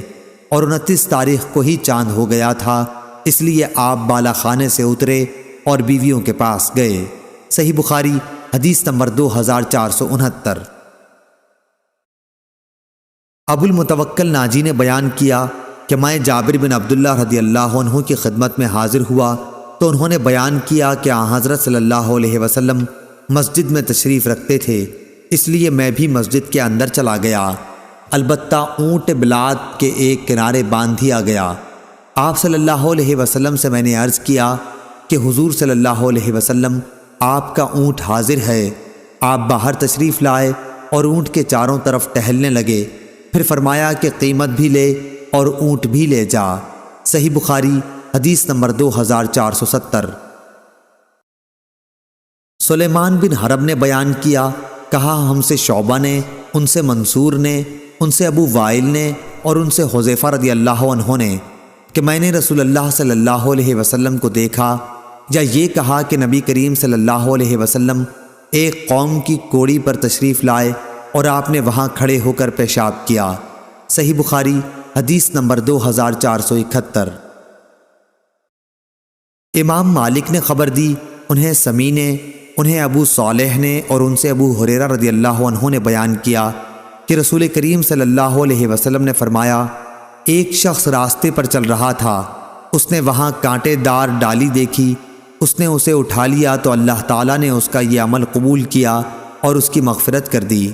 اور 29 تاریخ کو ہی چاند ہو گیا تھا، اس لیے آپ بالا خانے سے اترے اور بیویوں کے پاس گئے۔ صحیح بخاری حدیث نمبر 2469۔ ابو المتوکل ناجی نے بیان کیا کہ میں جابر بن عبداللہ رضی اللہ عنہ کی خدمت میں حاضر ہوا تو انہوں نے بیان کیا کہ حضرت صلی اللہ علیہ وسلم مسجد میں تشریف رکھتے تھے، اس لیے میں بھی مسجد کے اندر چلا گیا، البتہ اونٹ بلاد کے ایک کنارے باندھ دیا گیا۔ آپ صلی اللہ علیہ وسلم سے میں نے عرض کیا کہ حضور صلی اللہ علیہ وسلم، آپ کا اونٹ حاضر ہے۔ آپ باہر تشریف لائے اور اونٹ کے چاروں طرف ٹہلنے لگے، پھر فرمایا کہ قیمت بھی لے اور اونٹ بھی لے جا۔ صحیح بخاری حدیث نمبر 2470۔ سلیمان بن حرب نے بیان کیا، کہا ہم سے شعبہ نے، ان سے منصور نے، ان سے ابو وائل نے اور ان سے حذیفہ رضی اللہ عنہ نے کہ میں نے رسول اللہ صلی اللہ علیہ وسلم کو دیکھا، یا یہ کہا کہ نبی کریم صلی اللہ علیہ وسلم ایک قوم کی کوڑی پر تشریف لائے اور آپ نے وہاں کھڑے ہو کر پیشاب کیا۔ صحیح بخاری حدیث نمبر 2471۔ امام مالک نے خبر دی، انہیں سمی نے، انہیں ابو صالح نے اور ان سے ابو ہریرہ رضی اللہ عنہ نے بیان کیا کہ رسول کریم صلی اللہ علیہ وسلم نے فرمایا، ایک شخص راستے پر چل رہا تھا، اس نے وہاں کانٹے دار ڈالی دیکھی، اس نے اسے اٹھا لیا تو اللہ تعالیٰ نے اس کا یہ عمل قبول کیا اور اس کی مغفرت کر دی۔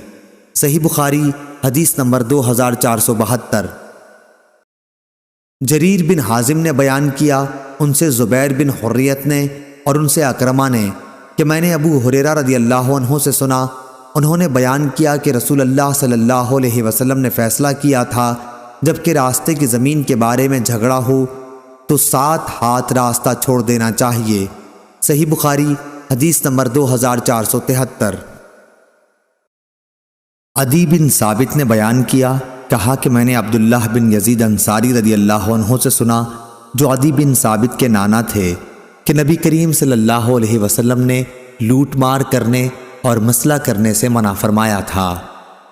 صحیح بخاری حدیث نمبر 2472۔ جریر بن حازم نے بیان کیا، ان سے زبیر بن حریت نے اور ان سے اکرمہ نے کہ میں نے ابو ہریرہ رضی اللہ عنہ سے سنا، انہوں نے بیان کیا کہ رسول اللہ صلی اللہ علیہ وسلم نے فیصلہ کیا تھا جبکہ راستے کی زمین کے بارے میں جھگڑا ہو تو 7 ہاتھ راستہ چھوڑ دینا چاہیے۔ صحیح بخاری حدیث نمبر 2473۔ عدی بن ثابت نے بیان کیا، کہا کہ میں نے عبداللہ بن یزید انصاری رضی اللہ عنہ سے سنا، جو عدی بن ثابت کے نانا تھے، کہ نبی کریم صلی اللہ علیہ وسلم نے لوٹ مار کرنے اور مسئلہ کرنے سے منع فرمایا تھا۔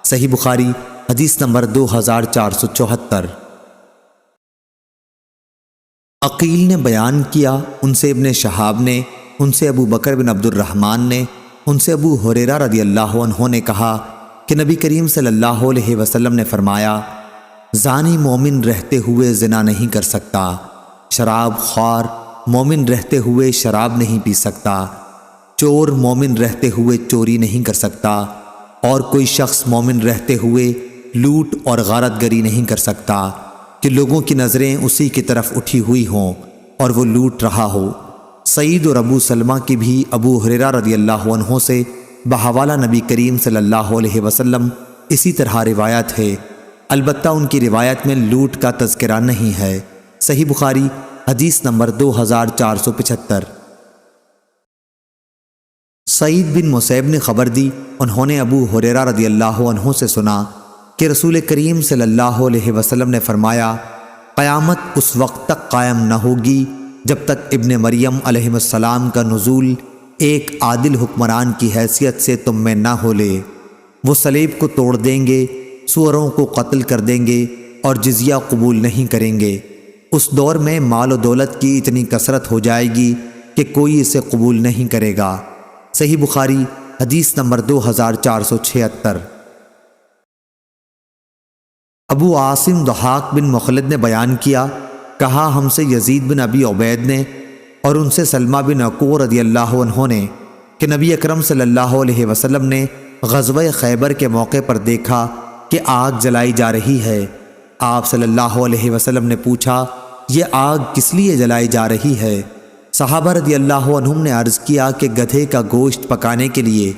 صحیح بخاری حدیث نمبر 2474۔ عقیل نے بیان کیا، ان سے ابن شہاب نے، ان سے ابو بکر بن عبد الرحمن نے، ان سے ابو ہریرہ رضی اللہ عنہ نے کہا کہ نبی کریم صلی اللہ علیہ وسلم نے فرمایا، زانی مومن رہتے ہوئے زنا نہیں کر سکتا، شراب خوار مومن رہتے ہوئے شراب نہیں پی سکتا، چور مومن رہتے ہوئے چوری نہیں کر سکتا، اور کوئی شخص مومن رہتے ہوئے لوٹ اور غارت گری نہیں کر سکتا کہ لوگوں کی نظریں اسی کی طرف اٹھی ہوئی ہوں اور وہ لوٹ رہا ہو۔ سعید اور ابو سلمہ کی بھی ابو ہریرہ رضی اللہ عنہ سے بحوالہ نبی کریم صلی اللہ علیہ وسلم اسی طرح روایت ہے، البتہ ان کی روایت میں لوٹ کا تذکرہ نہیں ہے۔ صحیح بخاری حدیث نمبر 2475۔ سعید بن مسیب نے خبر دی، انہوں نے ابو ہریرہ رضی اللہ عنہ سے سنا کہ رسول کریم صلی اللہ علیہ وسلم نے فرمایا، قیامت اس وقت تک قائم نہ ہوگی جب تک ابن مریم علیہ السلام کا نزول ایک عادل حکمران کی حیثیت سے تم میں نہ ہو لے۔ وہ صلیب کو توڑ دیں گے، سوروں کو قتل کر دیں گے اور جزیہ قبول نہیں کریں گے۔ اس دور میں مال و دولت کی اتنی کثرت ہو جائے گی کہ کوئی اسے قبول نہیں کرے گا۔ صحیح بخاری حدیث نمبر 2476۔ ابو عاصم ضحاک بن مخلد نے بیان کیا، کہا ہم سے یزید بن ابی عبید نے اور ان سے سلمہ بن عقوع رضی اللہ عنہ نے کہ نبی اکرم صلی اللہ علیہ وسلم نے غزوہ خیبر کے موقع پر دیکھا کہ آگ جلائی جا رہی ہے۔ آپ صلی اللہ علیہ وسلم نے پوچھا، یہ آگ کس لیے جلائی جا رہی ہے؟ صحابہ رضی اللہ عنہم نے عرض کیا کہ گدھے کا گوشت پکانے کے لیے۔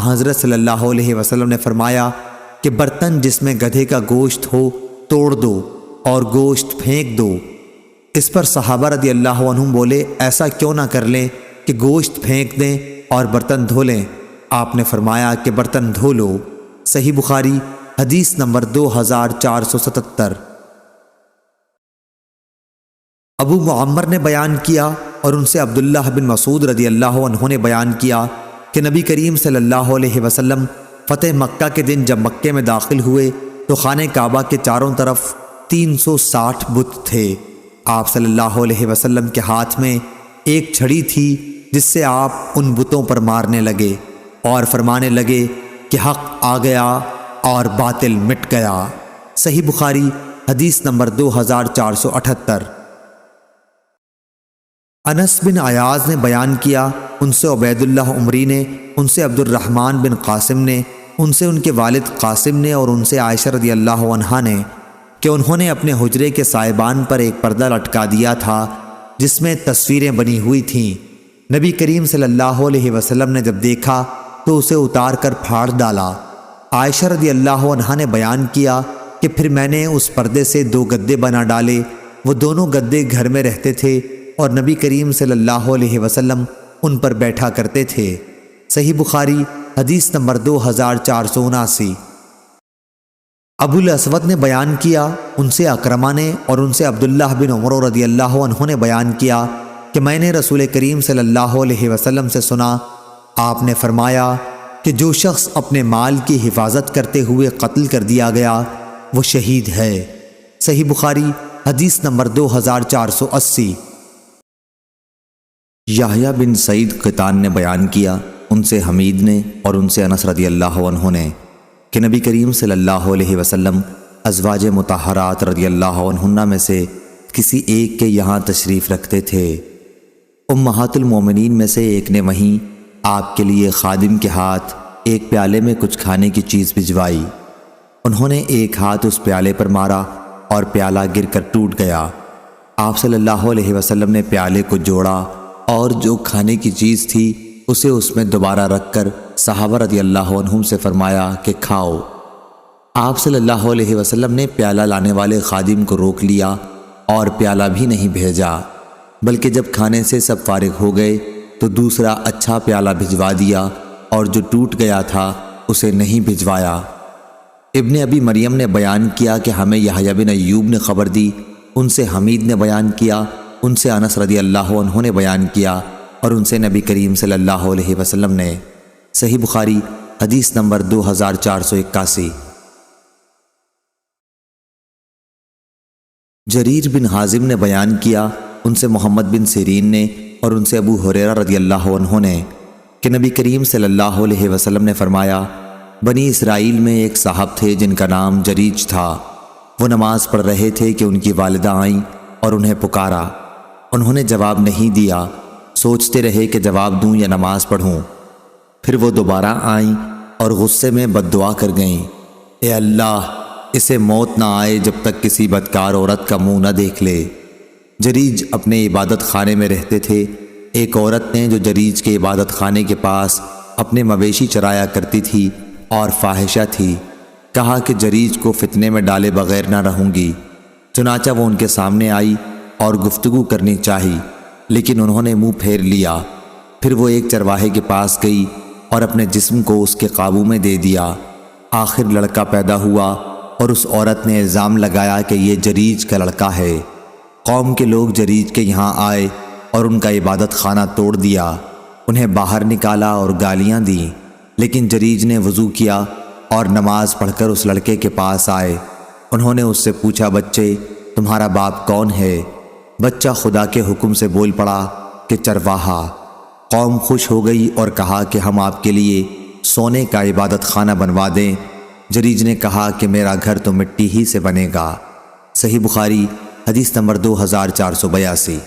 حضرت صلی اللہ علیہ وسلم نے فرمایا کہ برتن جس میں گدھے کا گوشت ہو توڑ دو اور گوشت پھینک دو۔ اس پر صحابہ رضی اللہ عنہم بولے، ایسا کیوں نہ کر لیں کہ گوشت پھینک دیں اور برتن دھو لیں؟ آپ نے فرمایا کہ برتن دھو لو۔ صحیح بخاری حدیث نمبر 2477۔ ابو معمر نے بیان کیا اور ان سے عبداللہ بن مسعود رضی اللہ عنہ نے بیان کیا کہ نبی کریم صلی اللہ علیہ وسلم فتح مکہ کے دن جب مکے میں داخل ہوئے تو خانہ کعبہ کے چاروں طرف 360 بت تھے۔ آپ صلی اللہ علیہ وسلم کے ہاتھ میں ایک چھڑی تھی جس سے آپ ان بتوں پر مارنے لگے اور فرمانے لگے کہ حق آ گیا اور باطل مٹ گیا۔ صحیح بخاری حدیث نمبر 2478۔ انس بن عیاض نے بیان کیا، ان سے عبید اللہ عمری نے، ان سے عبد الرحمن بن قاسم نے، ان سے ان کے والد قاسم نے اور ان سے عائشہ رضی اللہ عنہا نے کہ انہوں نے اپنے حجرے کے سائبان پر ایک پردہ لٹکا دیا تھا جس میں تصویریں بنی ہوئی تھیں۔ نبی کریم صلی اللہ علیہ وسلم نے جب دیکھا تو اسے اتار کر پھاڑ ڈالا۔ عائشہ رضی اللہ عنہا نے بیان کیا کہ پھر میں نے اس پردے سے 2 گدے بنا ڈالے، وہ دونوں گدے گھر میں رہتے تھے اور نبی کریم صلی اللہ علیہ وسلم ان پر بیٹھا کرتے تھے۔ صحیح بخاری حدیث نمبر 2479۔ ابو الاسود نے بیان کیا، ان سے اکرمہ نے اور ان سے عبداللہ بن عمر رضی اللہ عنہ نے بیان کیا کہ میں نے رسول کریم صلی اللہ علیہ وسلم سے سنا، آپ نے فرمایا کہ جو شخص اپنے مال کی حفاظت کرتے ہوئے قتل کر دیا گیا وہ شہید ہے۔ صحیح بخاری حدیث نمبر 2480۔ یحییٰ بن سعید قطان نے بیان کیا، ان سے حمید نے اور ان سے انس رضی اللہ عنہ نے کہ نبی کریم صلی اللہ علیہ وسلم ازواج مطہرات رضی اللہ عنہن میں سے کسی ایک کے یہاں تشریف رکھتے تھے۔ امہات المومنین میں سے ایک نے وہیں آپ کے لیے خادم کے ہاتھ ایک پیالے میں کچھ کھانے کی چیز بھجوائی۔ انہوں نے ایک ہاتھ اس پیالے پر مارا اور پیالہ گر کر ٹوٹ گیا۔ آپ صلی اللہ علیہ وسلم نے پیالے کو جوڑا اور جو کھانے کی چیز تھی اسے اس میں دوبارہ رکھ کر صحابہ رضی اللہ عنہم سے فرمایا کہ کھاؤ۔ آپ صلی اللہ علیہ وسلم نے پیالہ لانے والے خادم کو روک لیا اور پیالہ بھی نہیں بھیجا، بلکہ جب کھانے سے سب فارغ ہو گئے تو دوسرا اچھا پیالہ بھجوا دیا اور جو ٹوٹ گیا تھا اسے نہیں بھجوایا۔ ابن ابی مریم نے بیان کیا کہ ہمیں یحییٰ بن ایوب نے خبر دی، ان سے حمید نے بیان کیا، ان سے انس رضی اللہ عنہ نے بیان کیا اور ان سے نبی کریم صلی اللہ علیہ وسلم نے۔ صحیح بخاری حدیث نمبر 2481۔ جریر بن حازم نے بیان کیا، ان سے محمد بن سیرین نے اور ان سے ابو ہریرہ رضی اللہ عنہ نے کہ نبی کریم صلی اللہ علیہ وسلم نے فرمایا، بنی اسرائیل میں ایک صاحب تھے جن کا نام جریج تھا۔ وہ نماز پڑھ رہے تھے کہ ان کی والدہ آئیں اور انہیں پکارا۔ انہوں نے جواب نہیں دیا، سوچتے رہے کہ جواب دوں یا نماز پڑھوں۔ پھر وہ دوبارہ آئیں اور غصے میں بد دعا کر گئیں، اے اللہ، اسے موت نہ آئے جب تک کسی بدکار عورت کا منہ نہ دیکھ لے۔ جریج اپنے عبادت خانے میں رہتے تھے۔ ایک عورت نے جو جریج کے عبادت خانے کے پاس اپنے مویشی چرایا کرتی تھی اور فاحشہ تھی، کہا کہ جریج کو فتنے میں ڈالے بغیر نہ رہوں گی۔ چنانچہ وہ ان کے سامنے آئی اور گفتگو کرنی چاہی، لیکن انہوں نے منہ پھیر لیا۔ پھر وہ ایک چرواہے کے پاس گئی اور اپنے جسم کو اس کے قابو میں دے دیا۔ آخر لڑکا پیدا ہوا اور اس عورت نے الزام لگایا کہ یہ جریج کا لڑکا ہے۔ قوم کے لوگ جریج کے یہاں آئے اور ان کا عبادت خانہ توڑ دیا، انہیں باہر نکالا اور گالیاں دیں، لیکن جریج نے وضو کیا اور نماز پڑھ کر اس لڑکے کے پاس آئے۔ انہوں نے اس سے پوچھا، بچے تمہارا باپ کون ہے؟ بچہ خدا کے حکم سے بول پڑا کہ چرواہا۔ قوم خوش ہو گئی اور کہا کہ ہم آپ کے لیے سونے کا عبادت خانہ بنوا دیں۔ جریج نے کہا کہ میرا گھر تو مٹی ہی سے بنے گا۔ صحیح بخاری حدیث نمبر 2482۔